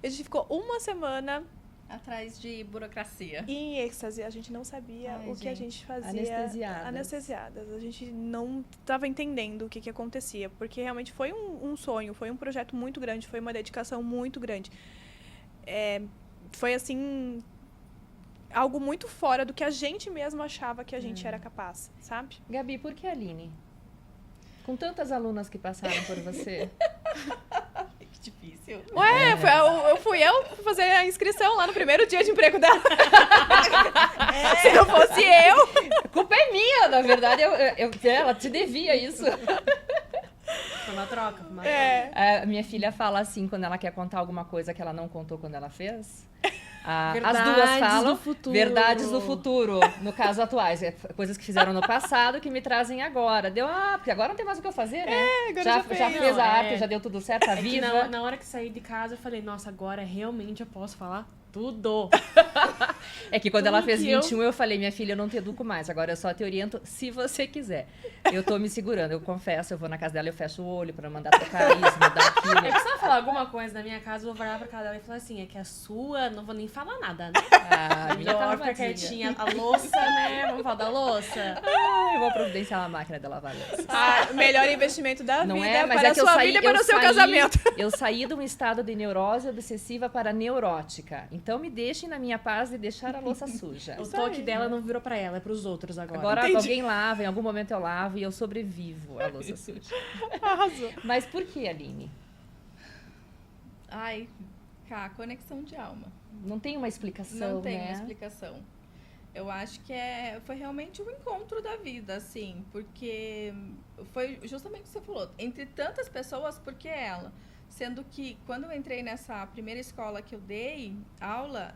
E a gente ficou uma semana Atrás de burocracia. em êxtase. A gente não sabia Ai, o que a gente. gente fazia. Anestesiadas. Anestesiadas. A gente não estava entendendo o que acontecia. Porque realmente foi um sonho, foi um projeto muito grande, foi uma dedicação muito grande. Foi assim... algo muito fora do que a gente mesmo achava que a gente era capaz, sabe? Gabi, por que a Aline? Com tantas alunas que passaram por você. Que difícil. Ué, fui eu fazer a inscrição lá no primeiro dia de emprego dela. Se não fosse eu. A culpa é minha, na verdade. Ela te devia isso. Foi uma troca. A minha filha fala assim, quando ela quer contar alguma coisa que ela não contou quando ela fez. As duas falam verdades do futuro, no caso atuais. Coisas que fizeram no passado que me trazem agora. Porque agora não tem mais o que eu fazer, né? Agora já fez a arte, é. já deu tudo certo, a vida. Na hora que saí de casa, eu falei, nossa, agora realmente eu posso falar tudo. É que quando ela Tudo fez que 21, eu falei, minha filha, eu não te educo mais, agora eu só te oriento se você quiser. Eu tô me segurando, eu confesso, eu vou na casa dela, eu fecho o olho pra mandar tocar isso, mudar aquilo. É que se ela falar alguma coisa na minha casa, eu vou olhar pra casa dela e falar assim, é que a sua, não vou nem falar nada, né? A minha tá Melhor ficar quietinha. A louça, né? Vamos falar da louça. eu vou providenciar uma máquina de lavar louça. Melhor investimento da Não vida é, mas para é a que eu sua saí, vida e para o seu casamento. Eu saí de um estado de neurose obsessiva para neurótica. Então me deixem na minha paz de deixar a louça suja. O toque dela não virou pra ela, é pros outros agora. Agora alguém lava, em algum momento eu lavo e eu sobrevivo à louça suja. Arrasou. Mas por que, Aline? Ai, cá, conexão de alma. Não tem uma explicação, Não tem né? uma explicação. Eu acho que foi realmente um encontro da vida, assim, porque foi justamente o que você falou. Entre tantas pessoas, por que ela? Sendo que quando eu entrei nessa primeira escola que eu dei aula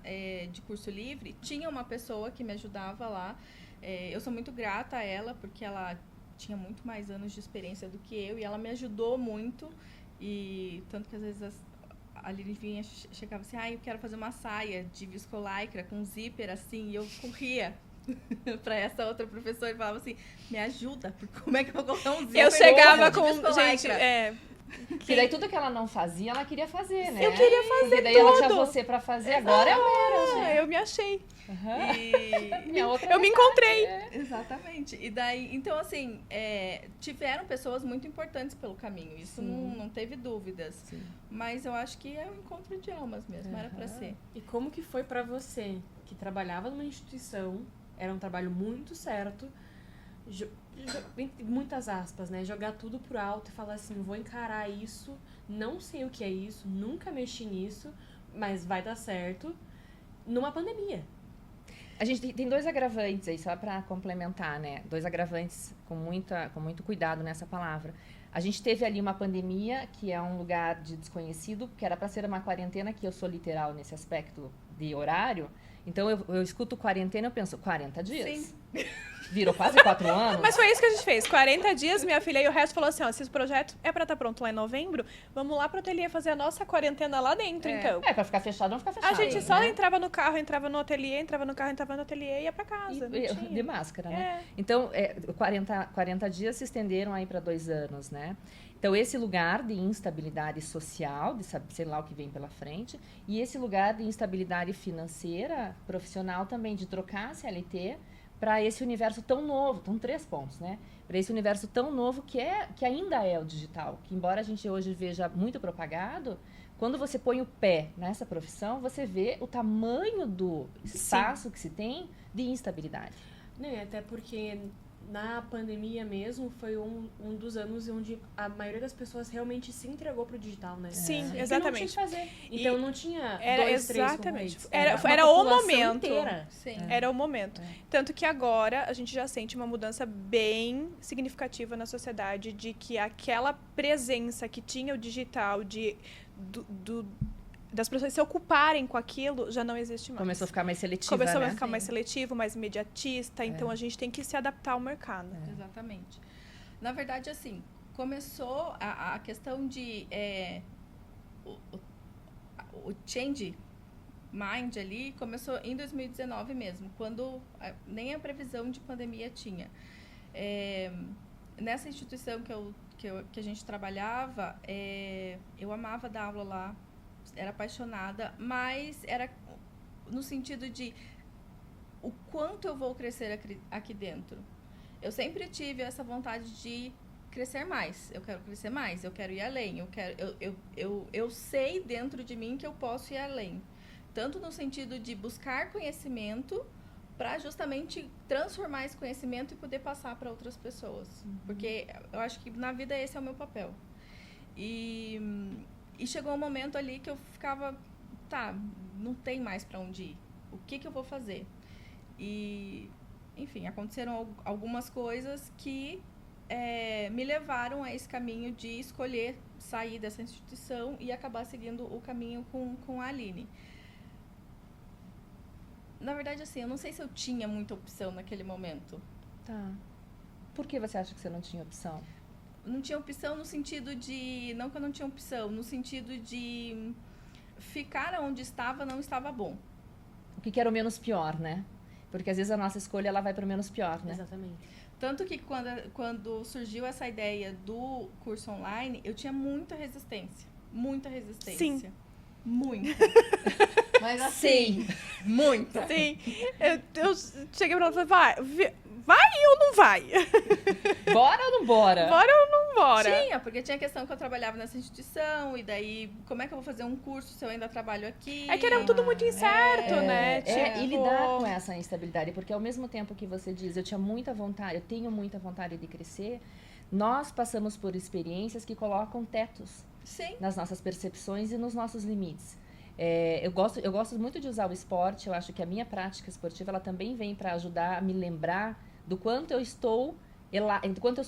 de curso livre, tinha uma pessoa que me ajudava lá. Eu sou muito grata a ela, porque ela tinha muito mais anos de experiência do que eu, e ela me ajudou muito. E tanto que às vezes a Lili vinha, chegava assim, eu quero fazer uma saia de viscolaicra com zíper, assim, e eu corria pra essa outra professora e falava assim, me ajuda, porque como é que eu vou colocar um zíper? Eu chegava de com... viscolaicra? Gente, Que daí tudo que ela não fazia, ela queria fazer, né? Eu queria fazer Porque daí ela tinha tudo. você pra fazer, agora eu era. eu me achei. E... Minha outra Eu me encontrei. Exatamente. E daí, então, assim, tiveram pessoas muito importantes pelo caminho. Isso não teve dúvidas. Sim. Mas eu acho que é um encontro de almas mesmo, era pra ser. E como que foi pra você, que trabalhava numa instituição, era um trabalho muito certo, entre muitas aspas, né? Jogar tudo pro alto e falar assim, vou encarar isso, não sei o que é isso, nunca mexi nisso, mas vai dar certo, numa pandemia. A gente tem dois agravantes aí, só para complementar, né? Dois agravantes com muito cuidado nessa palavra. A gente teve ali uma pandemia, que é um lugar de desconhecido, que era para ser uma quarentena, que eu sou literal nesse aspecto de horário. Então, eu escuto quarentena, eu penso, 40 dias? Sim. Virou quase 4 anos. Mas foi isso que a gente fez. 40 dias, minha filha e o resto falou assim, se esse projeto é pra estar pronto lá em novembro, vamos lá pro ateliê fazer a nossa quarentena lá dentro, então. Pra ficar fechado, não ficar fechado. A gente só né? entrava no carro, entrava no ateliê, entrava no carro, entrava no ateliê e ia pra casa. não tinha. De máscara, né? É. Então, 40 dias se estenderam aí para 2 anos, né? Então, esse lugar de instabilidade social, de saber, sei lá o que vem pela frente, e esse lugar de instabilidade financeira, profissional também, de trocar a CLT para esse universo tão novo, são 3 pontos, né? Para esse universo tão novo que ainda é o digital, que embora a gente hoje veja muito propagado, quando você põe o pé nessa profissão, você vê o tamanho do espaço que se tem de instabilidade. Né, até porque na pandemia mesmo foi um dos anos onde a maioria das pessoas realmente se entregou pro digital, né? Sim, Porque exatamente. Não tinha o que fazer. Então não tinha Era 2, 3 exatamente. concorrentes. Era uma o população momento. inteira. Sim. Era o momento. Tanto que agora a gente já sente uma mudança bem significativa na sociedade de que aquela presença que tinha o digital das pessoas se ocuparem com aquilo já não existe mais. Começou a ficar mais seletiva, Começou né? a ficar mais seletivo, mais imediatista, então a gente tem que se adaptar ao mercado. Exatamente. Na verdade, assim, começou a questão de o change mind ali começou em 2019 mesmo, quando nem a previsão de pandemia tinha. Nessa instituição que a gente trabalhava, eu amava dar aula lá, era apaixonada, mas era no sentido de o quanto eu vou crescer aqui dentro. Eu sempre tive essa vontade de crescer mais. Eu quero crescer mais, eu quero ir além. Eu sei dentro de mim que eu posso ir além. tanto no sentido de buscar conhecimento para justamente transformar esse conhecimento e poder passar para outras pessoas. Porque eu acho que na vida esse é o meu papel. E chegou um momento ali que eu ficava, tá, não tem mais para onde ir. O que eu vou fazer? E, enfim, aconteceram algumas coisas que me levaram a esse caminho de escolher sair dessa instituição e acabar seguindo o caminho com a Aline. Na verdade, assim, eu não sei se eu tinha muita opção naquele momento. Tá. Por que você acha que você não tinha opção? Não tinha opção no sentido de... Não que eu não tinha opção, no sentido de ficar onde estava não estava bom. O que era o menos pior, né? Porque às vezes a nossa escolha ela vai para o menos pior, né? Exatamente. Tanto que quando surgiu essa ideia do curso online, eu tinha muita resistência. Muita resistência. Sim. Muita. Mas assim, muita. Sim. Eu cheguei pra ela e falei, vai ou não vai? Bora ou não bora? Bora ou não bora? Porque tinha a questão que eu trabalhava nessa instituição, e daí, como é que eu vou fazer um curso se eu ainda trabalho aqui? É que era tudo muito incerto, né? E lidar com essa instabilidade, porque ao mesmo tempo que você diz, eu tenho muita vontade de crescer, nós passamos por experiências que colocam tetos nas nossas percepções e nos nossos limites. Eu gosto muito de usar o esporte, eu acho que a minha prática esportiva ela também vem para ajudar a me lembrar do quanto eu sou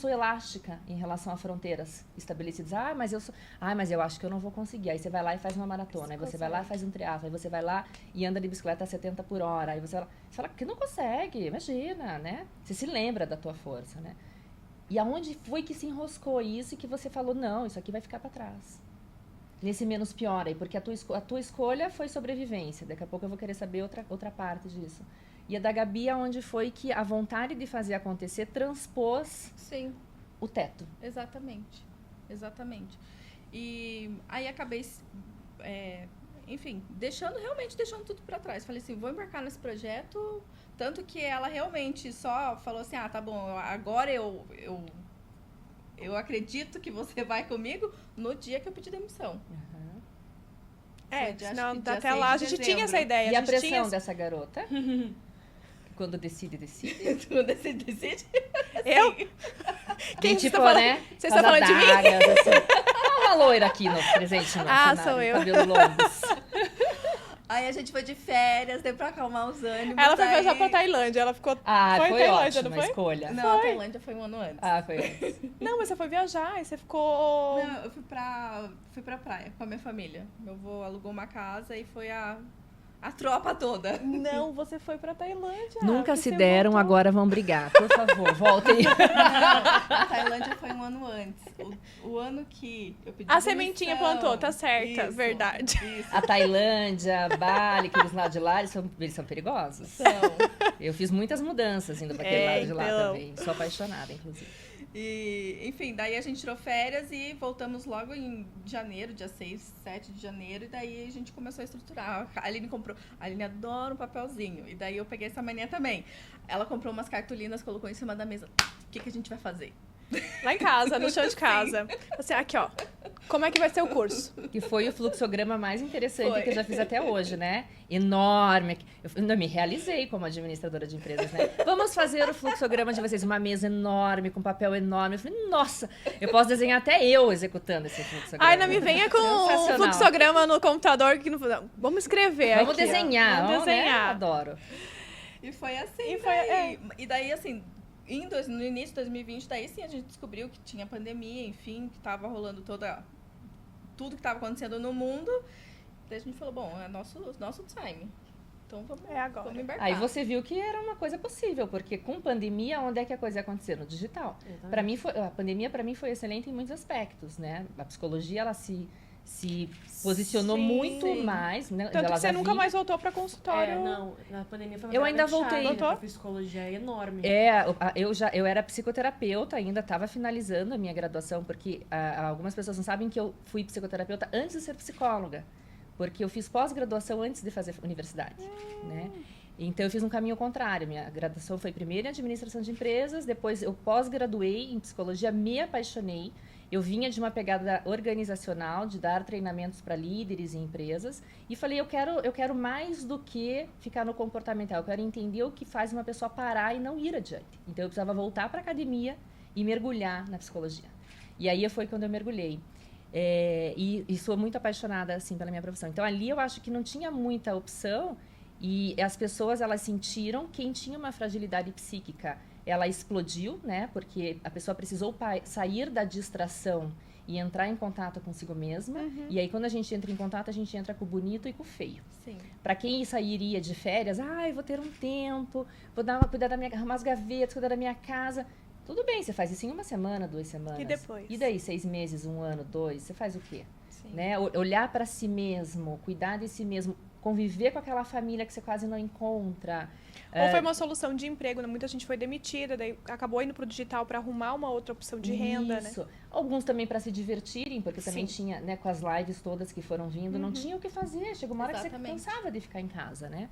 elástica em relação a fronteiras estabelecidas. Mas eu acho que eu não vou conseguir. Aí você vai lá e faz uma maratona, aí você vai lá e faz um triatlo, aí você vai lá e anda de bicicleta a 70 por hora, aí você fala que não consegue, imagina, né? Você se lembra da tua força, né? E aonde foi que se enroscou isso e que você falou, não, isso aqui vai ficar para trás? Nesse menos pior aí, porque a tua escolha foi sobrevivência. Daqui a pouco eu vou querer saber outra parte disso. E a da Gabi, onde foi que a vontade de fazer acontecer transpôs o teto. Exatamente. E aí acabei, enfim, deixando tudo para trás. Falei assim, vou embarcar nesse projeto. Tanto que ela realmente só falou assim, tá bom, agora eu acredito que você vai comigo no dia que eu pedi demissão. Até lá a gente tinha essa ideia. E a pressão dessa garota? Quando decide. Quando decide. Eu? Quem tipo, tá falando? né? Você está falando de mim? Assim. Uma loira aqui no presente no cenário, sou eu. cabelo longos. Aí a gente foi de férias, deu pra acalmar os ânimos. Ela foi viajar pra Tailândia, ela ficou... foi Tailândia, ótima não foi? escolha. Não, a Tailândia foi um ano antes. Foi antes. Não, mas você foi viajar e você ficou... Não, eu fui pra praia com a minha família. Meu avô alugou uma casa e foi a tropa toda. Não, você foi pra Tailândia. Nunca você se deram, voltou. agora vão brigar. Por favor, voltem. Não, a Tailândia foi um ano antes. O ano que eu pedi A sementinha plantou, tá certa, Isso, verdade. Isso. A Tailândia, Bali, aqueles lá de lá, eles são perigosos. São. Eu fiz muitas mudanças indo pra aquele lado de lá então. também. Sou apaixonada, inclusive. E, enfim, daí a gente tirou férias e voltamos logo em janeiro, dia 6, 7 de janeiro, e daí a gente começou a estruturar. A Aline adora um papelzinho, e daí eu peguei essa mania também. Ela comprou umas cartolinas, colocou em cima da mesa. O que a gente vai fazer? Lá em casa, no chão de casa. Assim, aqui, ó. Como é que vai ser o curso? Que foi o fluxograma mais interessante que eu já fiz até hoje, né? Enorme. Eu ainda me realizei como administradora de empresas, né? Vamos fazer o fluxograma de vocês. Uma mesa enorme, com papel enorme. Eu falei, nossa, eu posso desenhar até eu executando esse fluxograma. Ai, não me venha com um fluxograma no computador que não... Vamos escrever Vamos aqui, desenhar. Vamos desenhar. Né? Adoro. E foi assim. E daí, assim... No início de 2020, daí sim a gente descobriu que tinha pandemia, enfim, que tava rolando tudo que tava acontecendo no mundo. Daí a gente falou, bom, é nosso time. Então vamos embarcar. Aí você viu que era uma coisa possível, porque com pandemia, onde é que a coisa ia acontecer? No digital. Para mim, a pandemia para mim foi excelente em muitos aspectos, né? A psicologia, ela se posicionou muito mais, né? Tanto que você nunca mais voltou para consultório. Não, na pandemia foi uma Eu ainda voltei. A psicologia é enorme. Eu era psicoterapeuta, ainda estava finalizando a minha graduação, porque algumas pessoas não sabem que eu fui psicoterapeuta antes de ser psicóloga, porque eu fiz pós-graduação antes de fazer universidade, né? Então, eu fiz um caminho contrário. Minha graduação foi primeiro em administração de empresas, depois eu pós-graduei em psicologia, me apaixonei. Eu vinha de uma pegada organizacional, de dar treinamentos para líderes e empresas, e falei, eu quero mais do que ficar no comportamental, eu quero entender o que faz uma pessoa parar e não ir adiante. Então, eu precisava voltar para a academia e mergulhar na psicologia. E aí foi quando eu mergulhei. E sou muito apaixonada, assim, pela minha profissão. Então, ali eu acho que não tinha muita opção, e as pessoas, elas sentiram, quem tinha uma fragilidade psíquica, ela explodiu, né? Porque a pessoa precisou sair da distração e entrar em contato consigo mesma. E aí, quando a gente entra em contato, a gente entra com o bonito e com o feio. Sim. Para quem sairia de férias, eu vou ter um tempo, vou cuidar arrumar as gavetas, cuidar da minha casa. Tudo bem, você faz isso em 1 semana, 2 semanas. E depois? E daí, 6 meses, 1 ano, 2, você faz o quê? Sim. Né? Olhar para si mesmo, cuidar de si mesmo, conviver com aquela família que você quase não encontra. Ou foi uma solução de emprego, né? Muita gente foi demitida, daí acabou indo para o digital para arrumar uma outra opção de renda, né? Isso. Alguns também para se divertirem, porque também Sim. tinha, né, com as lives todas que foram vindo, não tinha o que fazer. Chegou uma hora que você Exatamente. cansava de ficar em casa, né?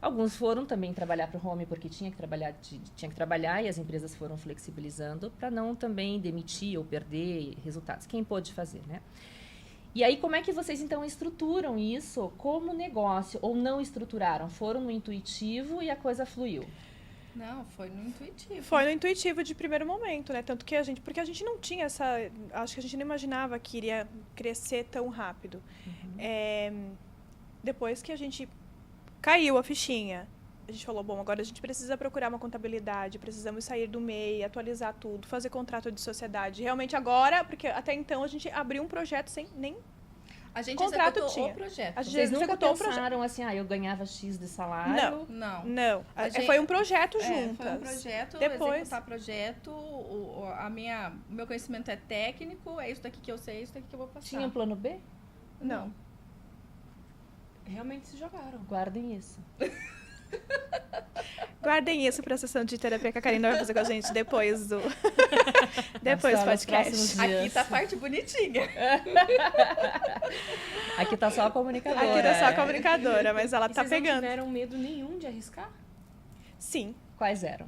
Alguns foram também trabalhar para o home porque tinha que trabalhar e as empresas foram flexibilizando para não também demitir ou perder resultados. Quem pôde fazer, né? E aí, como é que vocês, então, estruturam isso como negócio? Ou não estruturaram? Foram no intuitivo e a coisa fluiu? Não, foi no intuitivo. Foi no intuitivo de primeiro momento, né? Tanto que porque a gente não tinha acho que a gente não imaginava que iria crescer tão rápido. Depois que a gente caiu a fichinha, a gente falou, bom, agora a gente precisa procurar uma contabilidade, precisamos sair do MEI, atualizar tudo, fazer contrato de sociedade. Realmente agora, porque até então a gente abriu um projeto sem nem A gente contrato executou tinha. o projeto. A gente Vocês nunca executou o projeto. pensaram assim, eu ganhava X de salário? Não. Não, A gente- foi um projeto Foi um juntas. projeto, Depois- executar projeto, o meu conhecimento é técnico, é isso daqui que eu sei, é isso daqui que eu vou passar. Tinha um plano B? Não. Realmente se jogaram. Guardem isso. Guardem isso para a sessão de terapia que a Karina vai fazer com a gente depois do depois do Nos podcast. próximos dias. Aqui tá a parte bonitinha. Aqui tá só a comunicadora. Aqui tá só a é. comunicadora, mas ela E tá vocês pegando. não tiveram medo nenhum de arriscar? Sim. Quais eram?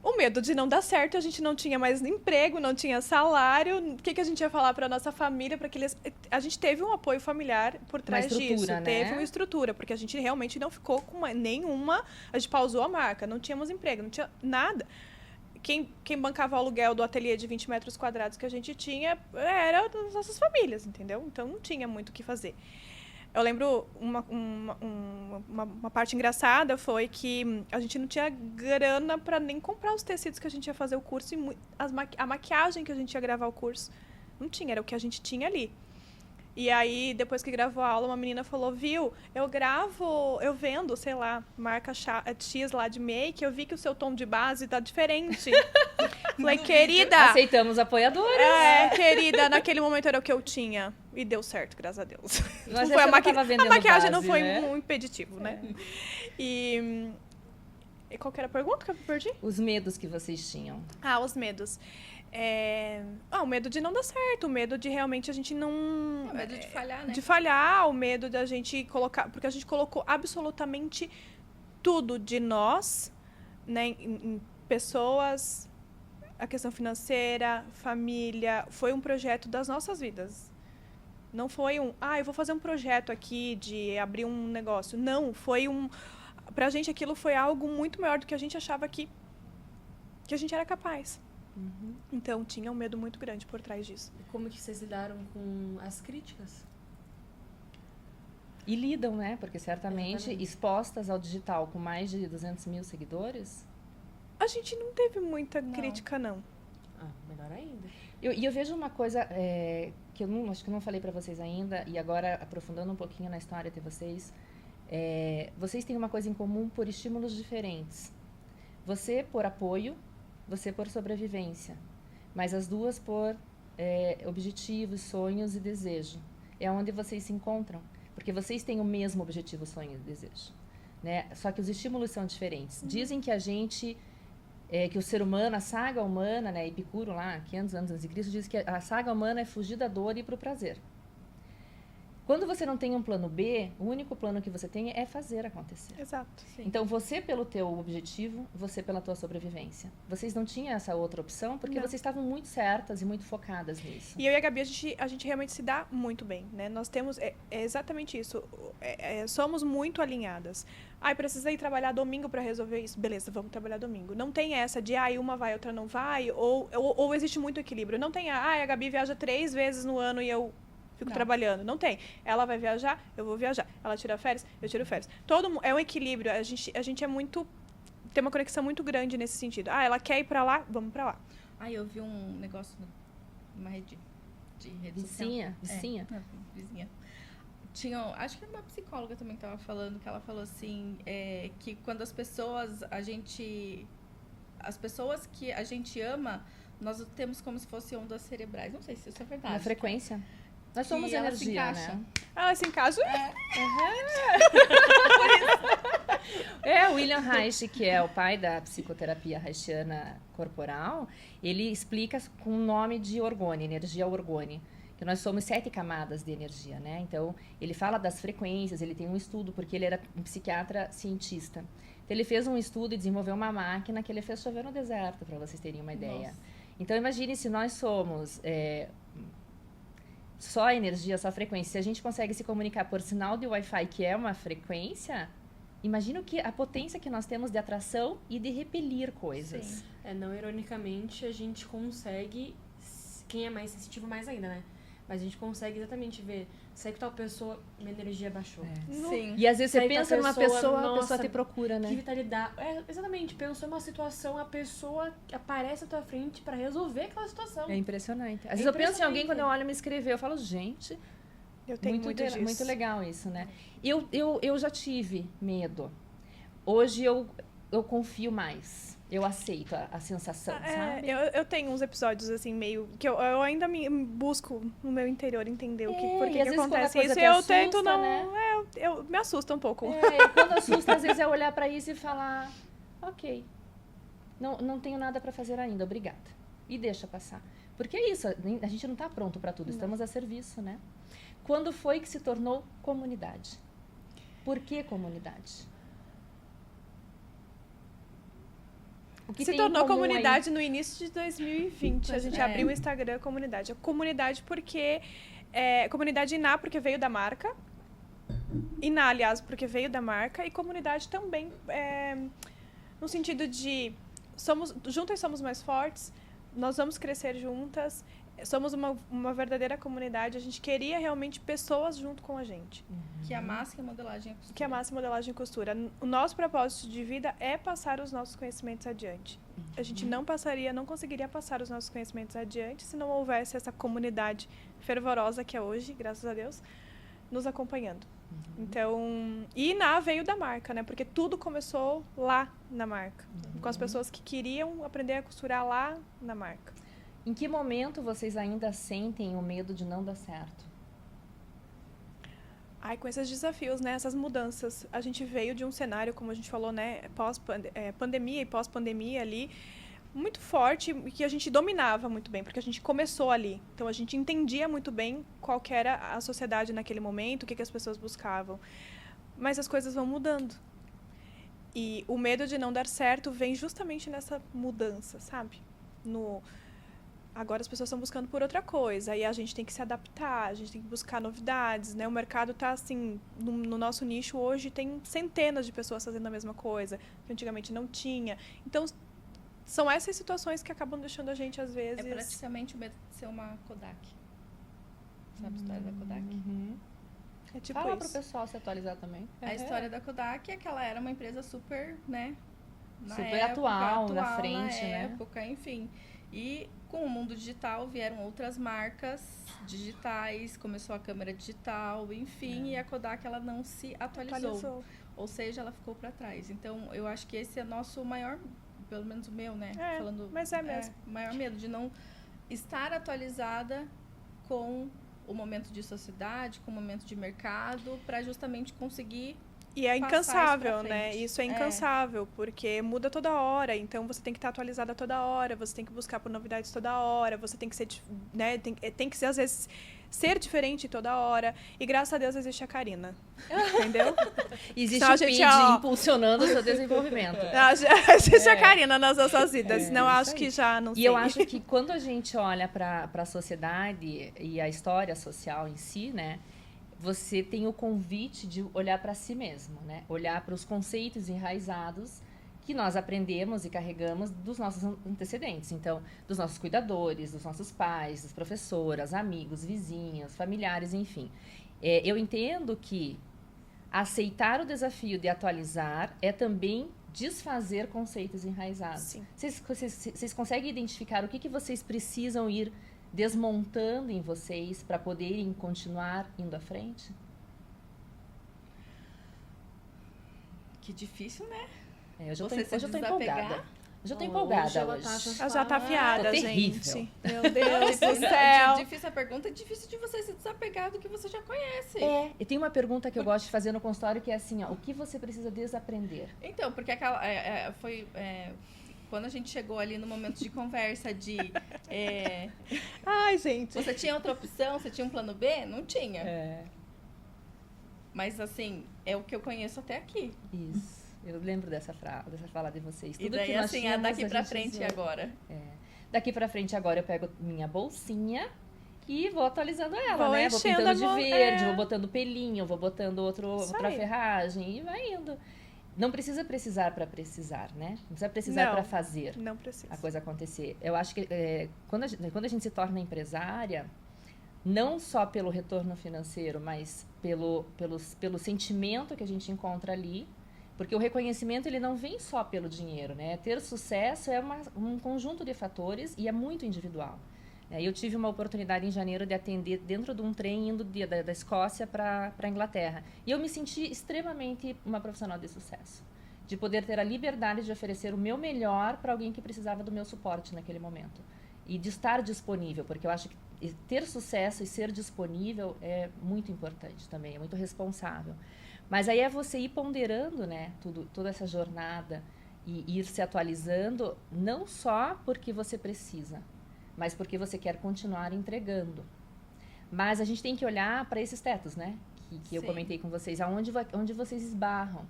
O medo de não dar certo, a gente não tinha mais emprego, não tinha salário. O que a gente ia falar para nossa família, para que eles... A gente teve um apoio familiar por trás disso. estrutura, né? Teve uma estrutura, porque a gente realmente não ficou com nenhuma... A gente pausou a marca, não tínhamos emprego, não tinha nada. Quem bancava o aluguel do ateliê de 20 metros quadrados que a gente tinha era das nossas famílias, entendeu? Então não tinha muito o que fazer. Eu lembro uma parte engraçada foi que a gente não tinha grana para nem comprar os tecidos que a gente ia fazer o curso e a maquiagem que a gente ia gravar o curso. Não tinha, era o que a gente tinha ali. E aí, depois que gravou a aula, uma menina falou, viu, eu vendo, sei lá, marca X lá de make, eu vi que o seu tom de base tá diferente. Falei, querida... Aceitamos apoiadores. Querida, naquele momento era o que eu tinha. E deu certo, graças a Deus. Mas Não foi você não tava vendendo a maquiagem não base, foi né? um impeditivo, né? E qual que era a pergunta que eu perdi? Os medos que vocês tinham. Os medos. O medo de não dar certo, o medo de realmente a gente não... O medo de falhar, né? De falhar, o medo da gente colocar... Porque a gente colocou absolutamente tudo de nós, né? Em pessoas, a questão financeira, família. Foi um projeto das nossas vidas. Não foi eu vou fazer um projeto aqui de abrir um negócio. Não, foi pra gente aquilo foi algo muito maior do que a gente achava que a gente era capaz. Então, tinha um medo muito grande por trás disso. E como que vocês lidaram com as críticas? E lidam, né? Porque certamente Exatamente. expostas ao digital com mais de 200 mil seguidores. A gente não teve muita Não. crítica, não. Melhor ainda. E eu vejo uma coisa que eu acho que eu não falei para vocês ainda, e agora aprofundando um pouquinho na história de vocês, vocês têm uma coisa em comum por estímulos diferentes. Você por apoio, você por sobrevivência, mas as duas por objetivos, sonhos e desejo. É onde vocês se encontram, porque vocês têm o mesmo objetivo, sonho e desejo, né? Só que os estímulos são diferentes. Dizem que a gente... que o ser humano, a saga humana, né, Epicuro lá, 500 anos antes de Cristo, diz que a saga humana é fugir da dor e ir para o prazer. Quando você não tem um plano B, o único plano que você tem é fazer acontecer. Exato. Sim. Então, você pelo teu objetivo, você pela tua sobrevivência. Vocês não tinham essa outra opção porque Não. vocês estavam muito certas e muito focadas nisso. E eu e a Gabi, a gente realmente se dá muito bem, né? Nós temos... É exatamente isso. Somos muito alinhadas. Ai, precisa ir trabalhar domingo para resolver isso. Beleza, vamos trabalhar domingo. Não tem essa de, uma vai, outra não vai. Ou existe muito equilíbrio. Não tem a Gabi viaja 3 vezes no ano e eu fico trabalhando. Não tem. Ela vai viajar, eu vou viajar. Ela tira férias, eu tiro férias. É um equilíbrio. A gente é muito... Tem uma conexão muito grande nesse sentido. Ela quer ir para lá, vamos para lá. Eu vi um negócio numa rede de rede Vizinha? social. Vizinha? Vizinha. Acho que era uma psicóloga também que estava falando, que ela falou assim, que quando as pessoas que a gente ama, nós temos como se fossem ondas cerebrais. Não sei se isso é verdade. Na frequência. Nós somos Que ela se energia, encaixa. né? Ela se encaixa? O William Reich, que é o pai da psicoterapia reichiana corporal, ele explica com o nome de orgone, energia orgone, que nós somos 7 camadas de energia, né? Então, ele fala das frequências, ele tem um estudo, porque ele era um psiquiatra cientista. Então, ele fez um estudo e desenvolveu uma máquina que ele fez chover no deserto, para vocês terem uma ideia. Nossa. Então, imagine se nós somos só energia, só frequência. Se a gente consegue se comunicar por sinal de Wi-Fi, que é uma frequência, imagina a potência que nós temos de atração e de repelir coisas. Sim. Não ironicamente, a gente consegue... Quem é mais sensitivo, mais ainda, né? Mas a gente consegue exatamente ver. Sei que tal pessoa, minha energia baixou. Sim. E às vezes você Sei que a pensa numa pessoa, a nossa, pessoa te procura, né? Que vitalidade. Exatamente. Pensou em uma situação, a pessoa aparece à tua frente pra resolver aquela situação. É impressionante. Às vezes eu penso em alguém, quando eu olho me escrever, eu falo, gente, Eu tenho muito disso. muito legal isso, né? Eu já tive medo. Hoje eu confio mais. Eu aceito a sensação, sabe? Eu tenho uns episódios, assim, meio... Que eu ainda me busco no meu interior entender por que às vezes acontece quando a coisa isso. te E eu assusta, tento não... né? Eu me assusta um pouco. E quando assusta, às vezes é olhar pra isso e falar, ok, não tenho nada pra fazer ainda, obrigada. E deixa passar. Porque é isso, a gente não tá pronto pra tudo, estamos a serviço, né? Quando foi que se tornou comunidade? Por que comunidade? O que Se tem em tornou comum comunidade no início de 2020. A gente é. abriu o Instagram comunidade. A comunidade porque... comunidade Iná porque veio da marca. Iná, aliás, porque veio da marca. E comunidade também no sentido de... juntas somos mais fortes. Nós vamos crescer juntas. Somos uma verdadeira comunidade. A gente queria realmente pessoas junto com a gente. Que a massa e a modelagem é costura. Que a massa, modelagem e costura. O nosso propósito de vida é passar os nossos conhecimentos adiante. A gente não conseguiria passar os nossos conhecimentos adiante se não houvesse essa comunidade fervorosa que é hoje, graças a Deus, nos acompanhando. Então, e Iná veio da marca, né? Porque tudo começou lá na marca. Com as pessoas que queriam aprender a costurar lá na marca. Em que momento vocês ainda sentem o medo de não dar certo? Com esses desafios, né? Essas mudanças. A gente veio de um cenário, como a gente falou, né? Pandemia e pós-pandemia ali, muito forte, que a gente dominava muito bem, porque a gente começou ali. Então, a gente entendia muito bem qual que era a sociedade naquele momento, o que as pessoas buscavam. Mas as coisas vão mudando. E o medo de não dar certo vem justamente nessa mudança, sabe? Agora as pessoas estão buscando por outra coisa, aí a gente tem que se adaptar, a gente tem que buscar novidades, né? O mercado está assim, no nosso nicho hoje tem centenas de pessoas fazendo a mesma coisa, que antigamente não tinha. Então, são essas situações que acabam deixando a gente, às vezes... É praticamente o medo de ser uma Kodak. Sabe a história da Kodak? É tipo Fala isso. pro pessoal se atualizar também. A história da Kodak é que ela era uma empresa super, né? Super atual, na frente, na né? época, enfim. E com o mundo digital vieram outras marcas digitais, começou a câmera digital, enfim, e a Kodak ela não se atualizou. Ou seja, ela ficou para trás. Então, eu acho que esse é nosso maior, pelo menos o meu, né? Mas é mesmo. Maior medo de não estar atualizada com o momento de sociedade, com o momento de mercado, para justamente conseguir E é passar incansável, isso pra né? frente. Isso é incansável, porque muda toda hora. Então, você tem que estar atualizada toda hora, você tem que buscar por novidades toda hora, você tem que ser, né? Tem que ser, às vezes, ser diferente toda hora. E, graças a Deus, existe a Karina. Entendeu? Existe Então, a o gente, PID ó, existe o seu desenvolvimento. Existe a Karina nas nossas vidas. Senão, eu isso acho aí. que já não sei. E eu acho que quando a gente olha para a sociedade e a história social em si, né? Você tem o convite de olhar para si mesmo, né? Olhar para os conceitos enraizados que nós aprendemos e carregamos dos nossos antecedentes. Então, dos nossos cuidadores, dos nossos pais, das professoras, amigos, vizinhos, familiares, enfim. Eu entendo que aceitar o desafio de atualizar é também desfazer conceitos enraizados. Sim. Vocês conseguem identificar o que vocês precisam ir desmontando em vocês para poderem continuar indo à frente? Que difícil, né? Hoje eu Você tô se empolgada. desapegar? Hoje eu tô Hoje empolgada ela hoje. tá achando- Ela já tá afiada, Tô terrível. gente. Meu Deus do Difícil- céu. Difícil a pergunta, é difícil de você se desapegar do que você já conhece. E tem uma pergunta que eu gosto de fazer no consultório que é assim, ó, o que você precisa desaprender? Então, porque quando a gente chegou ali no momento de conversa de Ai, gente. você tinha outra opção, você tinha um plano B? Não tinha. Mas assim, é o que eu conheço até aqui. Isso. Eu lembro dessa fala de vocês. E Tudo daí que nós assim, tínhamos, daqui a pra gente frente usou. agora. Daqui pra frente agora eu pego minha bolsinha e vou atualizando ela, Vou né? Vou enchendo pintando de a mão, verde, vou botando pelinho, vou botando Isso outra aí. ferragem e vai indo. Não precisa precisar para precisar, né? Não precisa precisar Não. para fazer Não precisa. a coisa acontecer. Eu acho que quando a gente se torna empresária, não só pelo retorno financeiro, mas pelo sentimento que a gente encontra ali, porque o reconhecimento ele não vem só pelo dinheiro, né? Ter sucesso é um conjunto de fatores e é muito individual. Eu tive uma oportunidade em janeiro de atender dentro de um trem indo da Escócia para a Inglaterra. E eu me senti extremamente uma profissional de sucesso. De poder ter a liberdade de oferecer o meu melhor para alguém que precisava do meu suporte naquele momento. E de estar disponível, porque eu acho que ter sucesso e ser disponível é muito importante também, é muito responsável. Mas aí é você ir ponderando, né, toda essa jornada e ir se atualizando, não só porque você precisa, mas porque você quer continuar entregando. Mas a gente tem que olhar para esses tetos, né? Que eu Sim. comentei com vocês, onde vocês esbarram.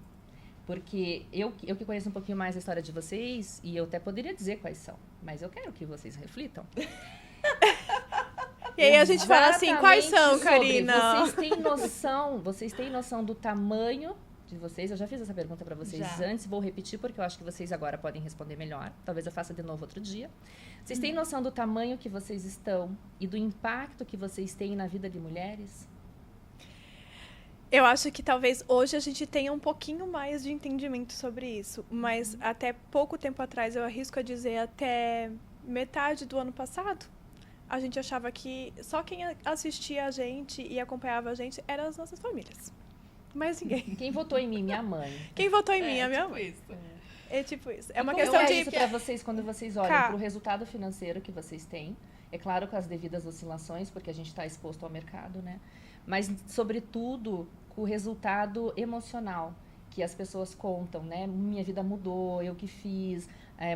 Porque eu que conheço um pouquinho mais a história de vocês, e eu até poderia dizer quais são, mas eu quero que vocês reflitam. E aí a gente fala assim, quais são, Exatamente sobre Karina? Vocês têm noção do tamanho de vocês? Eu já fiz essa pergunta para vocês Já. antes, vou repetir porque eu acho que vocês agora podem responder melhor. Talvez eu faça de novo outro dia. Vocês têm noção do tamanho que vocês estão e do impacto que vocês têm na vida de mulheres? Eu acho que talvez hoje a gente tenha um pouquinho mais de entendimento sobre isso, mas até pouco tempo atrás, eu arrisco a dizer até metade do ano passado, a gente achava que só quem assistia a gente e acompanhava a gente eram as nossas famílias. Mas ninguém. Quem votou em mim? Minha mãe. Quem votou em mim? A minha tipo mãe. isso. É tipo isso. É uma Como questão é de... isso para vocês quando vocês olham Cá. para o resultado financeiro que vocês têm? É claro, com as devidas oscilações, porque a gente está exposto ao mercado, né? Mas, sobretudo, com o resultado emocional que as pessoas contam, né? Minha vida mudou, eu que fiz.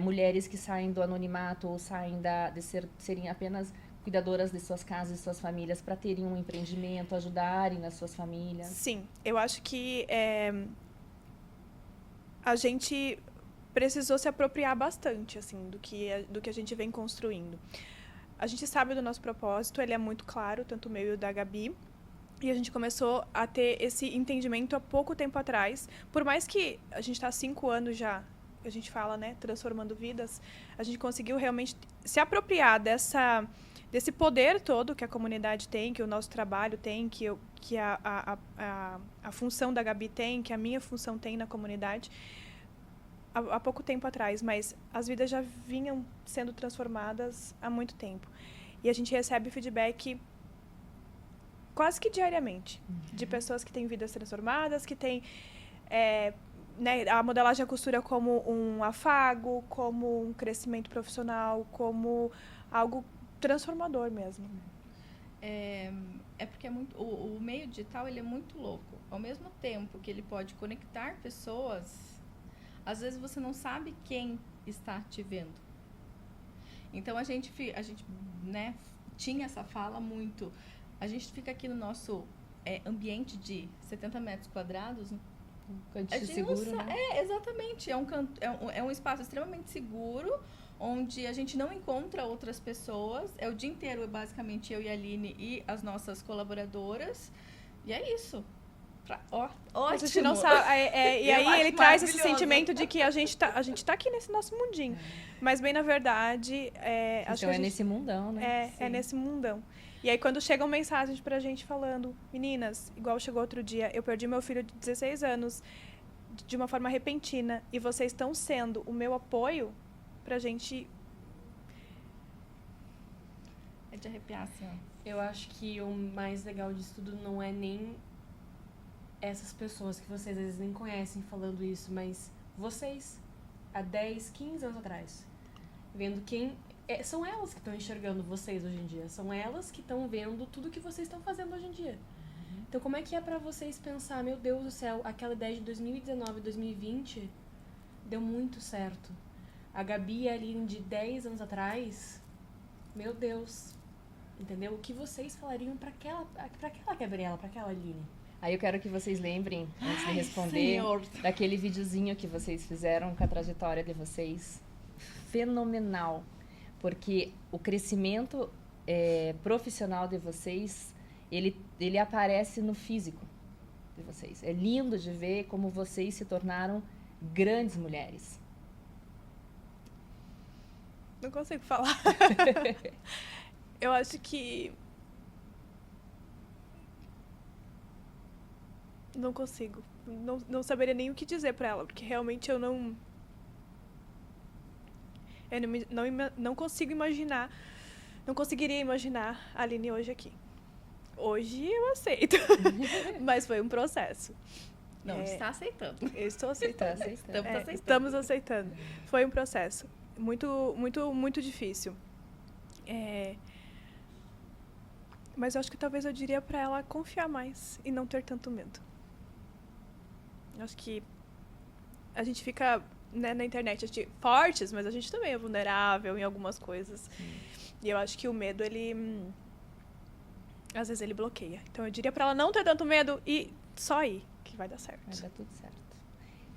Mulheres que saem do anonimato ou saem de serem apenas cuidadoras de suas casas e suas famílias para terem um empreendimento, ajudarem nas suas famílias. Sim, eu acho que a gente precisou se apropriar bastante, assim, do que a gente vem construindo. A gente sabe do nosso propósito, ele é muito claro, tanto o meu e o da Gabi, e a gente começou a ter esse entendimento há pouco tempo atrás. Por mais que a gente está há 5 anos já, a gente fala, né, transformando vidas, a gente conseguiu realmente se apropriar desse poder todo que a comunidade tem, que o nosso trabalho tem, que a função da Gabi tem, que a minha função tem na comunidade, há pouco tempo atrás, mas as vidas já vinham sendo transformadas há muito tempo. E a gente recebe feedback quase que diariamente, de pessoas que têm vidas transformadas, que têm né, a modelagem e a costura como um afago, como um crescimento profissional, como algo transformador mesmo. é porque é muito, o meio digital ele é muito louco. Ao mesmo tempo que ele pode conectar pessoas, às vezes você não sabe quem está te vendo. Então a gente né, tinha essa fala muito. A gente fica aqui no nosso ambiente de 70 metros quadrados. Cantinho seguro, né? Exatamente. É um espaço extremamente seguro, onde a gente não encontra outras pessoas. É o dia inteiro, basicamente, eu e a Aline e as nossas colaboradoras. E é isso. Ótimo. A gente não sabe. E aí ele traz esse sentimento de que a gente tá aqui nesse nosso mundinho. Mas bem na verdade. Acho que nesse mundão, né? É nesse mundão. E aí quando chegam mensagens pra gente falando, meninas, igual chegou outro dia, eu perdi meu filho de 16 anos de uma forma repentina. E vocês estão sendo o meu apoio pra gente. É de arrepiar, assim, ó. Eu acho que o mais legal disso tudo não é nem essas pessoas que vocês às vezes nem conhecem falando isso, mas vocês, há 10, 15 anos atrás, vendo quem... são elas que estão enxergando vocês hoje em dia, são elas que estão vendo tudo que vocês estão fazendo hoje em dia. Então como é que é pra vocês pensar, meu Deus do céu, aquela ideia de 2019, 2020 deu muito certo. A Gabi e a Aline de 10 anos atrás, meu Deus, entendeu? O que vocês falariam pra aquela Gabriela, pra aquela Aline? Aí eu quero que vocês lembrem, antes de responder, daquele videozinho que vocês fizeram com a trajetória de vocês. Fenomenal. Porque o crescimento profissional de vocês, ele aparece no físico de vocês. É lindo de ver como vocês se tornaram grandes mulheres. Não consigo falar. Eu acho que... Não consigo. Não saberia nem o que dizer pra ela, porque realmente eu não consigo imaginar, não conseguiria imaginar a Aline hoje aqui. Hoje eu aceito, mas foi um processo. Não, está aceitando. Eu estou aceitando. Estamos aceitando. Foi um processo muito, muito, muito difícil. Mas eu acho que talvez eu diria pra ela confiar mais e não ter tanto medo. Acho que a gente fica, né, na internet fortes, mas a gente também é vulnerável em algumas coisas. E eu acho que o medo, às vezes ele bloqueia. Então eu diria pra ela não ter tanto medo e só ir, que vai dar certo. Vai dar tudo certo.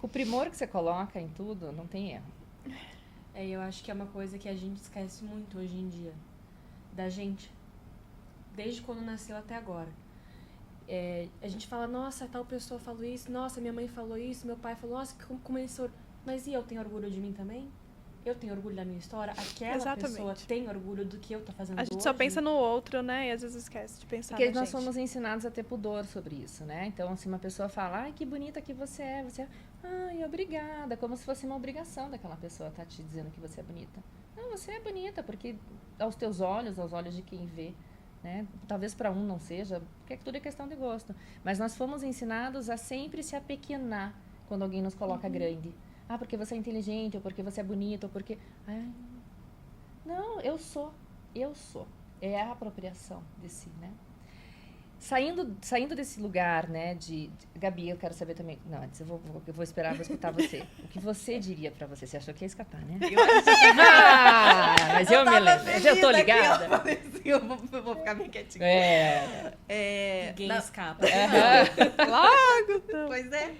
Com o primor que você coloca em tudo, não tem erro. Eu acho que é uma coisa que a gente esquece muito hoje em dia. Da gente. Desde quando nasceu até agora. A gente fala, nossa, tal pessoa falou isso, nossa, minha mãe falou isso, meu pai falou, nossa, como eles foram. Mas e eu tenho orgulho de mim também? Eu tenho orgulho da minha história? Aquela pessoa tem orgulho do que eu tô fazendo hoje? A gente só pensa no outro, né? E às vezes esquece de pensar na gente. Porque nós somos ensinados a ter pudor sobre isso, né? Então, se uma pessoa fala, ai, que bonita que você é, ai, obrigada. Como se fosse uma obrigação daquela pessoa estar te dizendo que você é bonita. Não, você é bonita, porque aos teus olhos, aos olhos de quem vê, né? Talvez para um não seja, porque tudo é questão de gosto. Mas nós fomos ensinados a sempre se apequenar quando alguém nos coloca grande. Ah, porque você é inteligente, ou porque você é bonita, ou porque... Ai, não, eu sou. É a apropriação de si, né? Saindo desse lugar, né, Gabi, eu quero saber também... Não, antes eu vou esperar, vou escutar você. O que você diria pra você? Você achou que ia escapar, né? Mas eu me lembro. Eu tô ligada. Eu vou ficar bem quietinha. Ninguém escapa. Logo! Pois é.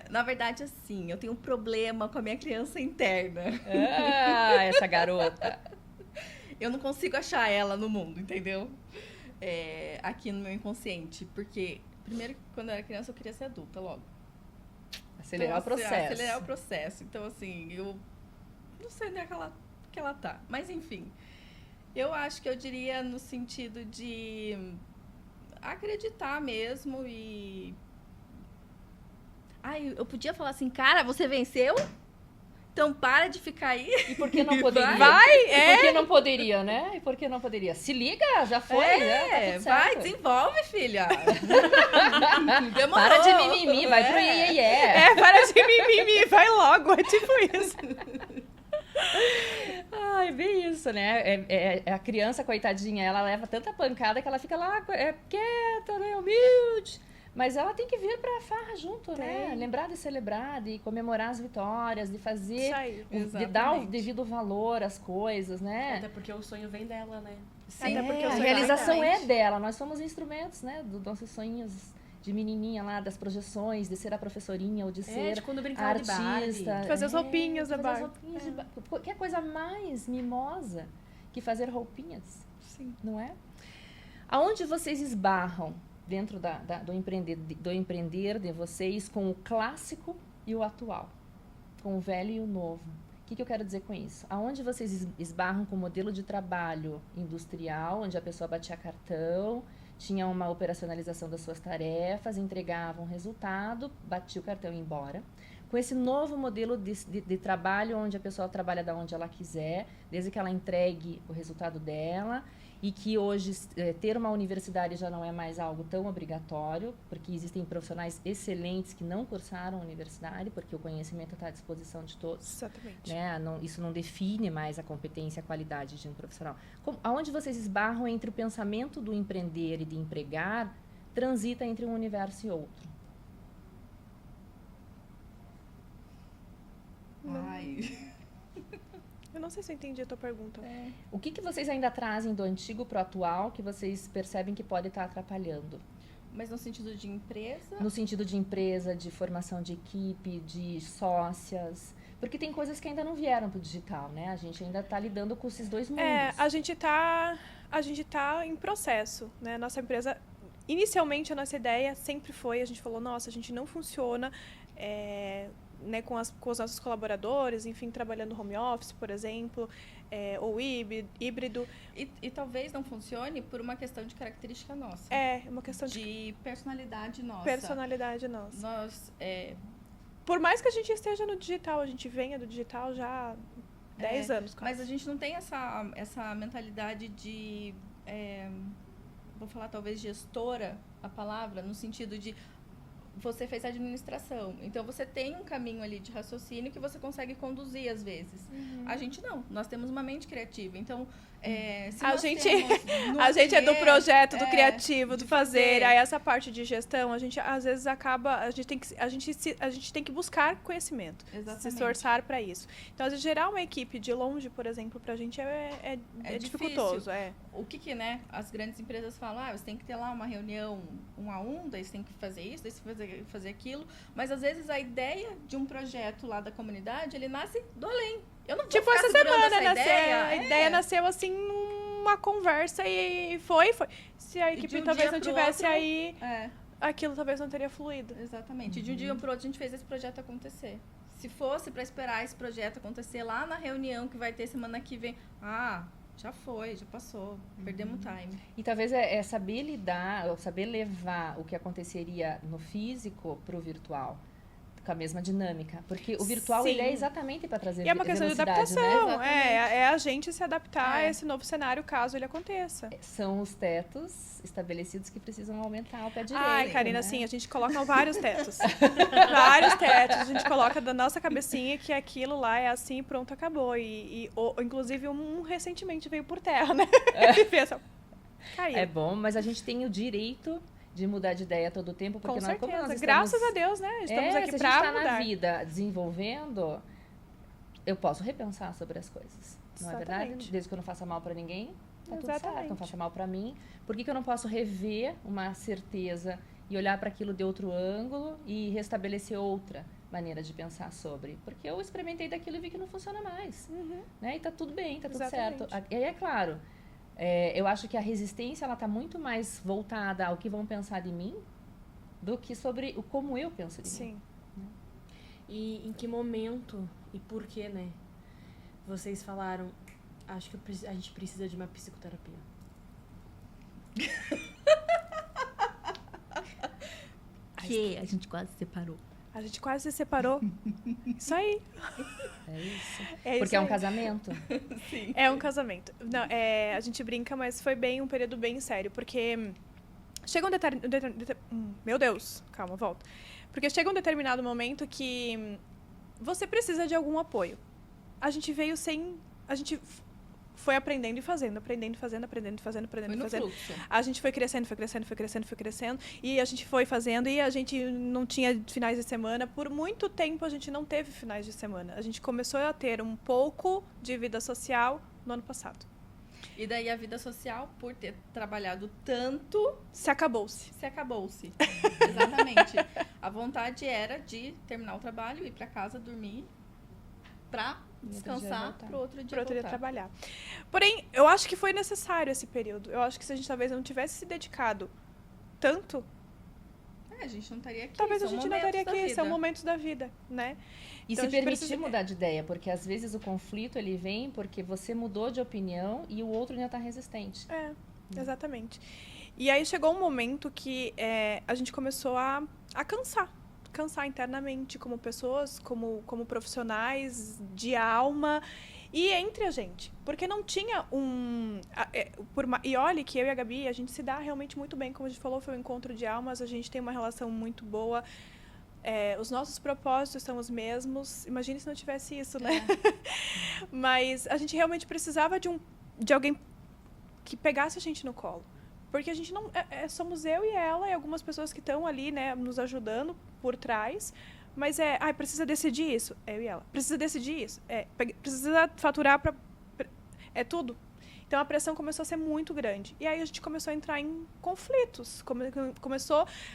Na verdade, assim, eu tenho um problema com a minha criança interna. Essa garota. Eu não consigo achar ela no mundo, entendeu? Aqui no meu inconsciente. Porque, primeiro, quando eu era criança, eu queria ser adulta logo. Acelerar o processo. Então, assim, eu não sei onde é que ela tá. Mas, enfim, eu acho que eu diria no sentido de acreditar mesmo e... Ai, eu podia falar assim, cara, você venceu? Então para de ficar aí. E por que não poderia? Vai, Por que não poderia, né? E por que não poderia? Se liga, já foi, já tá tudo certo. Vai, desenvolve, filha. Demorou. Para de mimimi, vai pro para de mimimi, vai logo, é tipo isso. Ah, é bem isso, né? A criança, coitadinha, ela leva tanta pancada que ela fica lá quieta, né? Humilde. Mas ela tem que vir pra farra junto, né? Lembrar de celebrar, de comemorar as vitórias, de fazer... Isso aí. de dar o devido valor às coisas, né? Até porque o sonho vem dela, né? Sim, até porque a o sonho realização vai é dela. Nós somos instrumentos, né? Dos nossos sonhos de menininha lá, das projeções, de ser a professorinha ou de ser de quando a brincava de Barbie. artista. De fazer as roupinhas da fazer as Barbie. roupinhas de Barbie. Que coisa mais mimosa que fazer roupinhas, Sim. não é? Aonde vocês esbarram dentro do empreender de vocês com o clássico e o atual? Com o velho e o novo? O que eu quero dizer com isso? Aonde vocês esbarram com o modelo de trabalho industrial, onde a pessoa batia cartão, tinha uma operacionalização das suas tarefas, entregava um resultado, batia o cartão e ia embora. Com esse novo modelo de trabalho, onde a pessoa trabalha da onde ela quiser, desde que ela entregue o resultado dela, e que hoje ter uma universidade já não é mais algo tão obrigatório, porque existem profissionais excelentes que não cursaram a universidade, porque o conhecimento está à disposição de todos. Exatamente. Né? Isso não define mais a competência e a qualidade de um profissional. Aonde vocês esbarram entre o pensamento do empreender e de empregar, transita entre um universo e outro? Ai. Eu não sei se eu entendi a tua pergunta. O que vocês ainda trazem do antigo para o atual que vocês percebem que pode estar atrapalhando? Mas no sentido de empresa? No sentido de empresa, de formação de equipe, de sócias. Porque tem coisas que ainda não vieram para o digital, né? A gente ainda está lidando com esses dois mundos. A gente tá em processo, né? Nossa empresa, inicialmente a nossa ideia sempre foi, a gente falou, nossa, a gente não funciona... né, com os nossos colaboradores, enfim, trabalhando home office, por exemplo, ou híbrido. E talvez não funcione por uma questão de característica nossa. Uma questão de personalidade nossa. Personalidade nossa. Nós, por mais que a gente esteja no digital, a gente venha do digital já há 10 anos. Quase. Mas a gente não tem essa mentalidade de, vou falar talvez gestora, a palavra, no sentido de você fez administração. Então, você tem um caminho ali de raciocínio que você consegue conduzir, às vezes. A gente não. Nós temos uma mente criativa. Então, se a gente é do projeto, do criativo, do fazer. Aí, essa parte de gestão, a gente, às vezes, acaba... A gente tem que buscar conhecimento. Exatamente. Se esforçar para isso. Então, às vezes, gerar uma equipe de longe, por exemplo, pra gente é dificultoso. O que, né? As grandes empresas falam, você tem que ter lá uma reunião 1 a 1, daí você tem que fazer isso, daí você tem que fazer aquilo. Mas, às vezes, a ideia de um projeto lá da comunidade, ele nasce do além. Eu não vou tipo, ficar essa semana, a ideia nasceu assim numa conversa e foi. Se a equipe talvez não tivesse aí, aquilo talvez não teria fluído. Exatamente. De um dia pro outro a gente fez esse projeto acontecer. Se fosse para esperar esse projeto acontecer lá na reunião que vai ter semana que vem, já foi, já passou, perdemos o time. E talvez é saber lidar, ou saber levar o que aconteceria no físico para o virtual. Com a mesma dinâmica. Porque o virtual, ele é exatamente para trazer velocidade. E é uma questão de adaptação. Né? É a gente se adaptar a esse novo cenário, caso ele aconteça. São os tetos estabelecidos que precisam aumentar o pé direito. Ai, Karina, né? Sim, a gente coloca vários tetos. Vários tetos. A gente coloca da nossa cabecinha que aquilo lá é assim, pronto, acabou. Inclusive, um recentemente veio por terra, né? E pensa, caiu. É bom, mas a gente tem o direito de mudar de ideia todo o tempo, porque Com certeza. Como nós estamos... Graças a Deus, né? Estamos aqui para mudar. Se a gente está na vida desenvolvendo, eu posso repensar sobre as coisas. Não é verdade? Desde que eu não faça mal para ninguém, tá tudo certo. Não faça mal para mim. Por que eu não posso rever uma certeza e olhar para aquilo de outro ângulo e restabelecer outra maneira de pensar sobre? Porque eu experimentei daquilo e vi que não funciona mais. Né? E tá tudo bem, tá tudo certo. E aí, é claro... eu acho que a resistência ela está muito mais voltada ao que vão pensar de mim do que sobre como eu penso de mim. E em que momento e por que, né? Vocês falaram, acho que a gente precisa de uma psicoterapia. Que a gente quase se separou. A gente quase se separou. Isso aí. É isso. Porque é um casamento. Sim. É um casamento. Não, a gente brinca, mas foi um período bem sério. Porque chega meu Deus, calma, volta. Porque chega um determinado momento que você precisa de algum apoio. A gente veio sem a gente foi aprendendo e fazendo, aprendendo e fazendo. Foi no fluxo. A gente foi crescendo. E a gente foi fazendo e a gente não tinha finais de semana. Por muito tempo a gente não teve finais de semana. A gente começou a ter um pouco de vida social no ano passado. E daí a vida social, por ter trabalhado tanto, Se acabou-se. Exatamente. A vontade era de terminar o trabalho, ir para casa, dormir, para descansar, para o outro dia voltar. Trabalhar. Porém, eu acho que foi necessário esse período. Eu acho que se a gente talvez não tivesse se dedicado tanto, a gente não estaria aqui. Talvez a gente não estaria aqui. São momentos da vida, né? E então, se permitir mudar de ideia, porque às vezes o conflito ele vem porque você mudou de opinião e o outro ainda está resistente. Exatamente. E aí chegou um momento que a gente começou a cansar internamente como pessoas, como profissionais de alma e entre a gente. Porque não tinha e olha que eu e a Gabi, a gente se dá realmente muito bem. Como a gente falou, foi um encontro de almas, a gente tem uma relação muito boa. Os nossos propósitos são os mesmos. Imagine se não tivesse isso, né? Mas a gente realmente precisava de alguém que pegasse a gente no colo. Porque a gente não... somos eu e ela e algumas pessoas que estão ali, né, nos ajudando por trás. Mas precisa decidir isso. Eu e ela. Precisa decidir isso. Precisa faturar para... É tudo. Então, a pressão começou a ser muito grande. E aí, a gente começou a entrar em conflitos.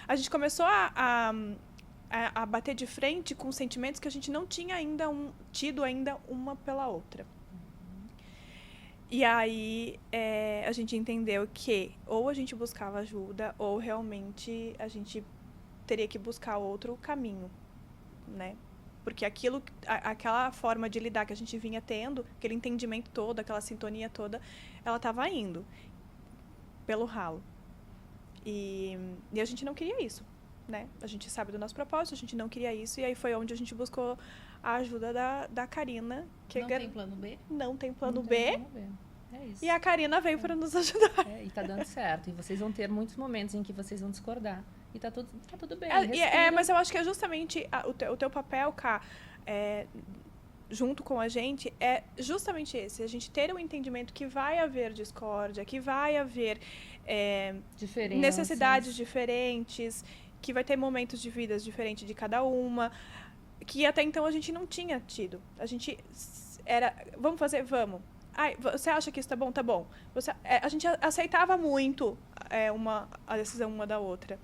A gente começou a bater de frente com sentimentos que a gente não tinha ainda tido ainda uma pela outra. E aí, a gente entendeu que ou a gente buscava ajuda ou realmente a gente teria que buscar outro caminho, né? Porque aquela forma de lidar que a gente vinha tendo, aquele entendimento todo, aquela sintonia toda, ela estava indo pelo ralo. E a gente não queria isso, né? A gente sabe do nosso propósito, a gente não queria isso. E aí foi onde a gente buscou a ajuda da Karina. Não tem plano B? Não tem plano Não B. tem plano B. É isso. E a Karina veio para nos ajudar. E tá dando certo. E vocês vão ter muitos momentos em que vocês vão discordar. E tá tudo bem. Mas eu acho que é justamente o teu papel, Ká, junto com a gente, é justamente esse. A gente ter um entendimento que vai haver discórdia, que vai haver necessidades diferentes, que vai ter momentos de vidas diferentes de cada uma, que até então a gente não tinha tido. A gente vamos fazer? Vamos. Você acha que isso tá bom? Tá bom. A gente aceitava muito a decisão uma da outra.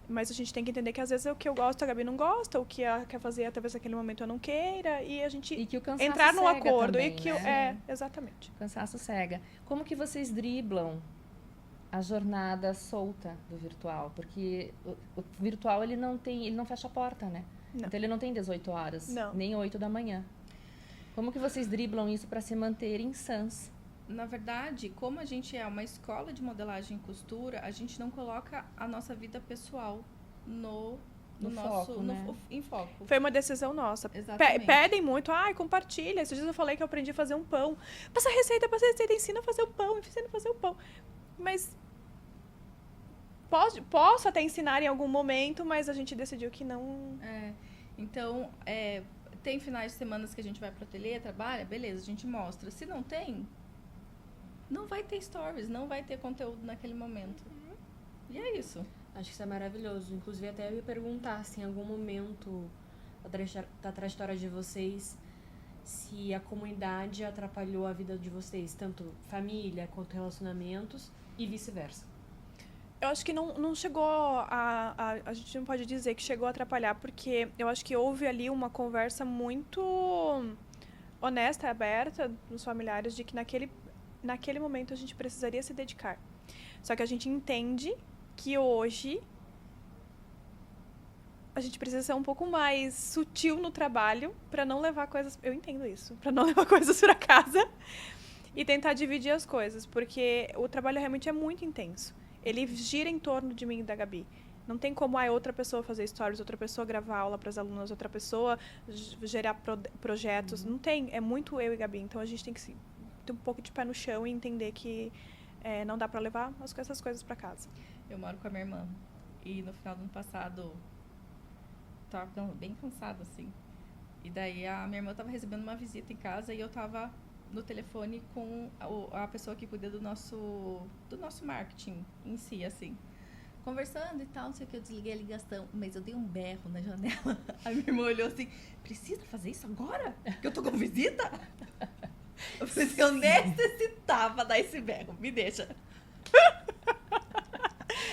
Mas a gente tem que entender que às vezes o que eu gosto a Gabi não gosta, o que ela quer fazer talvez naquele momento eu não queira, e a gente que o entrar num acordo. Também, né? Exatamente. O cansaço cega. Como que vocês driblam a jornada solta do virtual? Porque o virtual ele não fecha a porta, né? Não. Então ele não tem 18 horas, não. Nem 8 da manhã. Como que vocês driblam isso para se manterem sãs? Na verdade, como a gente é uma escola de modelagem e costura, a gente não coloca a nossa vida pessoal no nosso foco, né? em foco. Foi uma decisão nossa. Exatamente. Pedem muito, compartilha. Esses dias eu falei que eu aprendi a fazer um pão. Passa receita, ensina a fazer o pão, ensina a fazer o pão. Mas posso até ensinar em algum momento, mas a gente decidiu que não... Então, tem finais de semana que a gente vai pro ateliê, trabalha, beleza, a gente mostra. Se não tem, não vai ter stories, não vai ter conteúdo naquele momento. E é isso. Acho que isso é maravilhoso. Inclusive, até eu ia perguntar se em algum momento da trajetória de vocês, se a comunidade atrapalhou a vida de vocês, tanto família quanto relacionamentos e vice-versa. Eu acho que não chegou a gente não pode dizer que chegou a atrapalhar, porque eu acho que houve ali uma conversa muito honesta e aberta nos familiares de que naquele momento a gente precisaria se dedicar. Só que a gente entende que hoje a gente precisa ser um pouco mais sutil no trabalho para não levar coisas... Eu entendo isso. Para não levar coisas para casa e tentar dividir as coisas, porque o trabalho realmente é muito intenso. Ele gira em torno de mim e da Gabi. Não tem como outra pessoa fazer stories, outra pessoa gravar aula para as alunas, outra pessoa gerar projetos. Não tem. É muito eu e Gabi. Então, a gente tem que ter um pouco de pé no chão e entender que não dá para levar essas coisas para casa. Eu moro com a minha irmã. E no final do ano passado, tava ficando bem cansada, assim. E daí, a minha irmã tava recebendo uma visita em casa e eu tava no telefone com a pessoa que cuida do nosso marketing em si, assim. Conversando e tal, não sei o que, eu desliguei a ligação, mas eu dei um berro na janela. Aí minha irmã olhou assim, precisa fazer isso agora? Que eu tô com visita? Eu falei assim, eu necessitava dar esse berro, me deixa.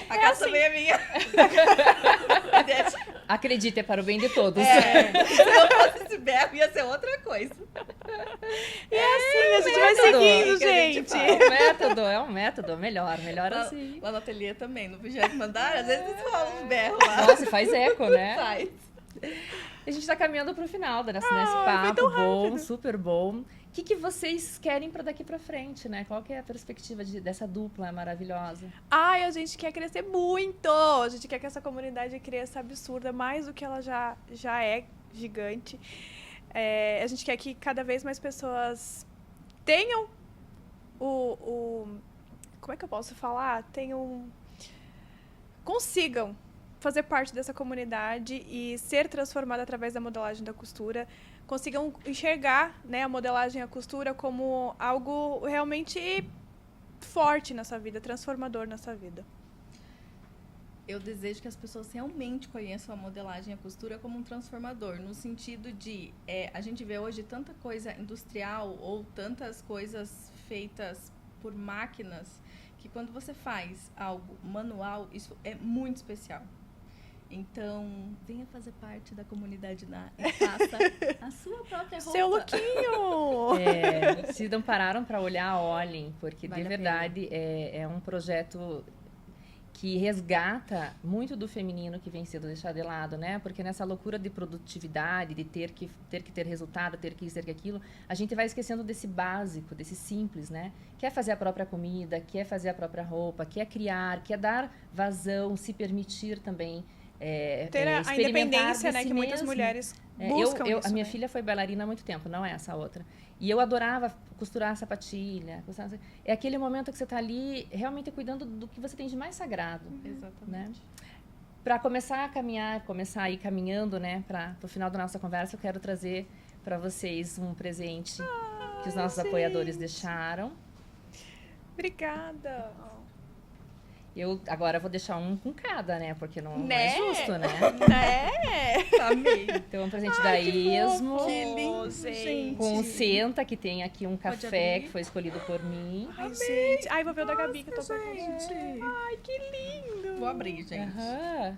A casa também é minha. Me deixa. Acredite, é para o bem de todos. Se eu fosse esse berro, ia ser outra coisa. E assim, a gente vai seguindo, gente. É um método, melhor Lá, assim. lá no ateliê também, no 20º andar, às vezes rola uns berros lá. Nossa, faz eco, né? Faz. A gente tá caminhando pro final nesse foi papo tão bom, rápido. super bom. O que vocês querem para daqui para frente, né? Qual que é a perspectiva dessa dupla maravilhosa? Ai, a gente quer crescer muito! A gente quer que essa comunidade cresça absurda, mais do que ela já é gigante. A gente quer que cada vez mais pessoas tenham como é que eu posso falar? Consigam fazer parte dessa comunidade e ser transformada através da modelagem da costura, consigam enxergar, né, a modelagem e a costura como algo realmente forte nessa vida, transformador nessa vida. Eu desejo que as pessoas realmente conheçam a modelagem e a costura como um transformador, no sentido de, a gente vê hoje tanta coisa industrial ou tantas coisas feitas por máquinas, que quando você faz algo manual, isso é muito especial. Então, venha fazer parte da comunidade e faça a sua própria roupa. Seu lookinho! Se não pararam para olhar, olhem, porque Vale de a verdade é um projeto que resgata muito do feminino que vem sendo deixado de lado, né? Porque nessa loucura de produtividade, de ter que ter resultado, ter que isso, ter que aquilo, a gente vai esquecendo desse básico, desse simples, né? Quer fazer a própria comida, quer fazer a própria roupa, quer criar, quer dar vazão, se permitir também. Ter a independência, né, si que muitas mesmo. mulheres buscam isso, a minha né? filha foi bailarina há muito tempo, não é essa outra. E eu adorava costurar sapatilha. É aquele momento que você está ali realmente cuidando do que você tem de mais sagrado. Exatamente. Né? Para começar a caminhar, começar a ir caminhando, né, para o final da nossa conversa, eu quero trazer para vocês um presente que os nossos apoiadores deixaram. Obrigada! Eu agora vou deixar um com cada, né? Porque não Né? é justo, né? Né? Amei. Então, é um presente da Esmo. Que lindo, gente. Com o Senta, que tem aqui um Pode café abrir? que foi escolhido por mim. Ai, gente. Ai, vou ver o da Gabi que eu tô com Gente. Ai, que lindo! Vou abrir, gente. Aham.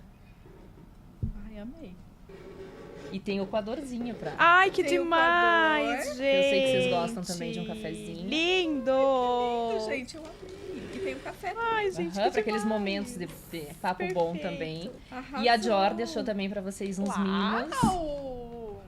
Ai, amei. E tem o coadorzinho pra... Ai, que Tem o demais, coador. gente! Eu sei que vocês gostam também de um cafezinho. Lindo! Lindo, gente, eu amei. E tem o café. Ai, gente, Aham, que para aqueles demais. momentos de papo bom Perfeito. também. Arrasou. E a Dior deixou também para vocês uns mimos. Uau!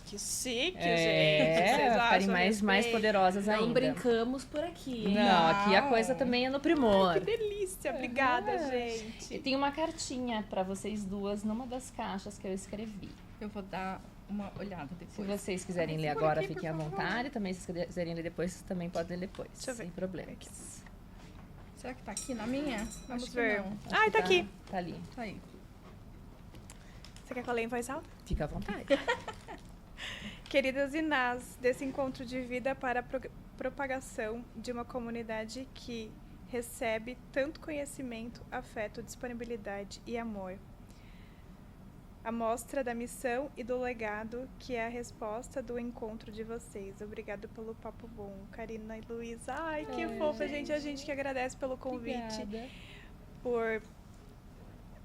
Que chique, gente! Vocês Para ficarem acham mais respeito? poderosas Não ainda. brincamos por aqui, hein? Não, aqui a Não. coisa também é no primor. Que delícia! Obrigada, Aham. E gente! tem uma cartinha para vocês duas numa das caixas que eu escrevi. Eu vou dar uma olhada Se depois. vocês quiserem ler Segura agora, aqui, fiquem à por favor. vontade. Também, se vocês quiserem ler depois, vocês também podem ler depois. Deixa eu ver. Sem problemas. Será que tá aqui na minha? Vamos Acho que ver. não. Acho Ai, que tá aqui. Tá ali. Tá aí. Você quer que eu leia em voz alta? Fica à vontade. Queridas Inás, desse encontro de vida para a propagação de uma comunidade que recebe tanto conhecimento, afeto, disponibilidade e amor. A mostra da missão e do legado que é a resposta do encontro de vocês. Obrigado pelo papo bom, Karina e Luísa. Ai, que fofa, gente. A gente que agradece pelo convite, Obrigada. por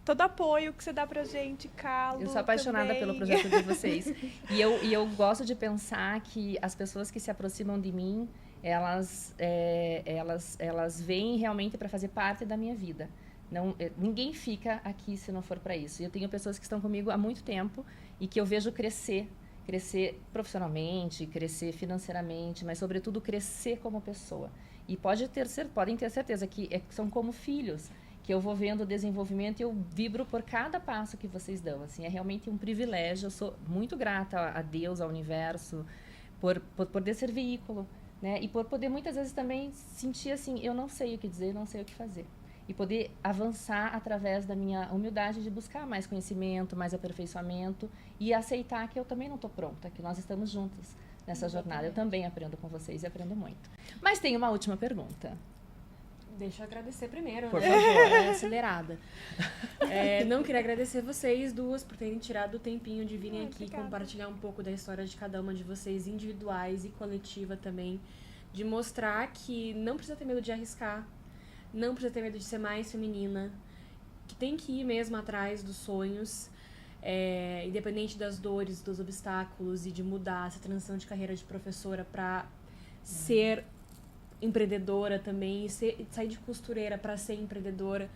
todo apoio que você dá pra gente, Calo. Eu sou apaixonada também. pelo projeto de vocês. E eu gosto de pensar que as pessoas que se aproximam de mim, elas vêm realmente para fazer parte da minha vida. Ninguém fica aqui se não for para isso. E eu tenho pessoas que estão comigo há muito tempo e que eu vejo crescer profissionalmente, crescer financeiramente, mas sobretudo crescer como pessoa. E podem ter certeza que são como filhos, que eu vou vendo o desenvolvimento e eu vibro por cada passo que vocês dão. Assim, é realmente um privilégio. Eu sou muito grata a Deus, ao universo, por poder ser veículo, né? E por poder muitas vezes também sentir assim, eu não sei o que dizer, não sei o que fazer. E poder avançar através da minha humildade de buscar mais conhecimento, mais aperfeiçoamento e aceitar que eu também não estou pronta, que nós estamos juntas. nessa jornada. Eu também aprendo com vocês e aprendo muito. Mas tem uma última pergunta. Deixa eu agradecer primeiro, Por né? favor. Acelerada. Não, queria agradecer vocês duas por terem tirado o tempinho de virem aqui Obrigada. compartilhar um pouco da história de cada uma de vocês, individuais e coletiva também. De mostrar que não precisa ter medo de arriscar, não precisa ter medo de ser mais feminina, que tem que ir mesmo atrás dos sonhos, independente das dores, dos obstáculos, e de mudar essa transição de carreira de professora para ser empreendedora também, e sair de costureira para ser empreendedora.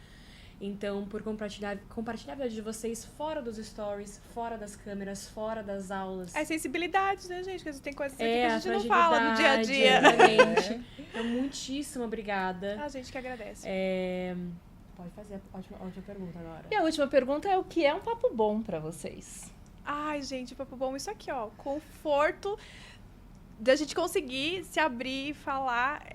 Então, por compartilhar a vida de vocês fora dos stories, fora das câmeras, fora das aulas. É sensibilidade, né, gente? Porque tem coisas aqui que a gente não fragilidade, fala no dia a dia. exatamente. Então, muitíssimo obrigada. A gente que agradece. Pode fazer a última pergunta agora. E a última pergunta é: o que é um papo bom pra vocês? Ai, gente, papo bom, isso aqui, ó. Conforto da gente conseguir se abrir e falar.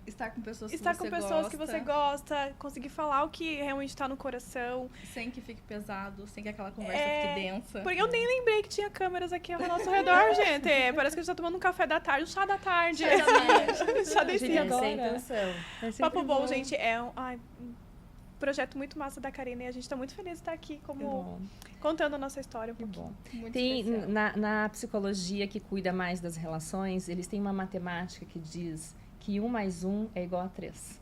Estar com pessoas Estar que com você pessoas gosta, que você gosta, conseguir falar o que realmente tá no coração. sem que fique pesado, sem que aquela conversa fique densa. Porque eu nem lembrei que tinha câmeras aqui ao nosso redor, gente. Parece que a gente tá tomando um café da tarde, um chá da tarde. Chá da Gente, tarde. adora. Sem intenção. É sempre Papo bom, gente, é um projeto muito massa da Karina e a gente tá muito feliz de estar aqui Que bom, contando a nossa história um que pouquinho. bom. Muito Tem, especial. na psicologia que cuida mais das relações, eles têm uma matemática que diz que 1 mais 1 é igual a 3.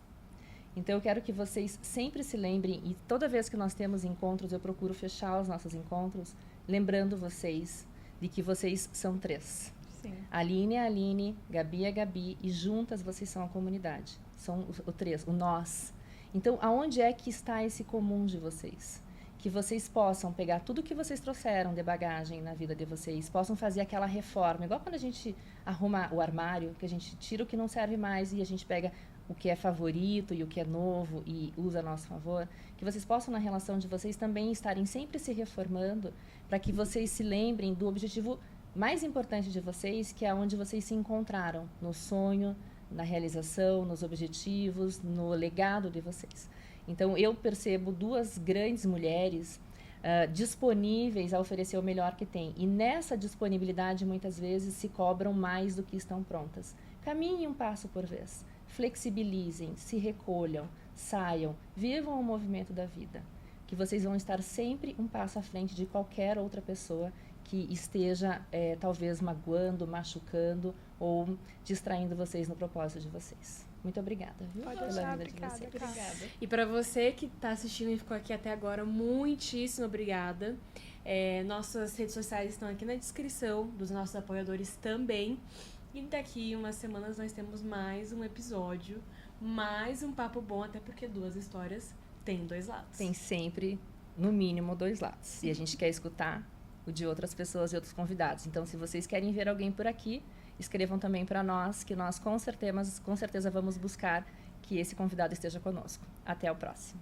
Então, eu quero que vocês sempre se lembrem, e toda vez que nós temos encontros, eu procuro fechar os nossos encontros, lembrando vocês de que vocês são 3. Sim. Aline é a Aline, Gabi é a Gabi, e juntas vocês são a comunidade. São o 3, o nós. Então, aonde é que está esse comum de vocês? Que vocês possam pegar tudo que vocês trouxeram de bagagem na vida de vocês, possam fazer aquela reforma, igual quando a gente arruma o armário, que a gente tira o que não serve mais e a gente pega o que é favorito e o que é novo e usa a nosso favor, que vocês possam, na relação de vocês, também estarem sempre se reformando, para que vocês se lembrem do objetivo mais importante de vocês, que é onde vocês se encontraram, no sonho, na realização, nos objetivos, no legado de vocês. Então, eu percebo 2 grandes mulheres disponíveis a oferecer o melhor que têm. E nessa disponibilidade, muitas vezes, se cobram mais do que estão prontas. Caminhem um passo por vez. Flexibilizem, se recolham, saiam, vivam o movimento da vida. Que vocês vão estar sempre um passo à frente de qualquer outra pessoa que esteja, talvez, magoando, machucando ou distraindo vocês no propósito de vocês. Muito obrigada, viu? Pode pela deixar, vida de obrigada, vocês. cara. Obrigada. E para você que está assistindo e ficou aqui até agora, muitíssimo obrigada. Nossas redes sociais estão aqui na descrição, dos nossos apoiadores também. E daqui umas semanas nós temos mais um episódio, mais um papo bom, até porque 2 histórias têm 2 lados. Tem sempre, no mínimo, 2 lados. E a gente quer escutar o de outras pessoas e outros convidados. Então, se vocês querem ver alguém por aqui, escrevam também para nós, que nós com certeza vamos buscar que esse convidado esteja conosco. Até o próximo.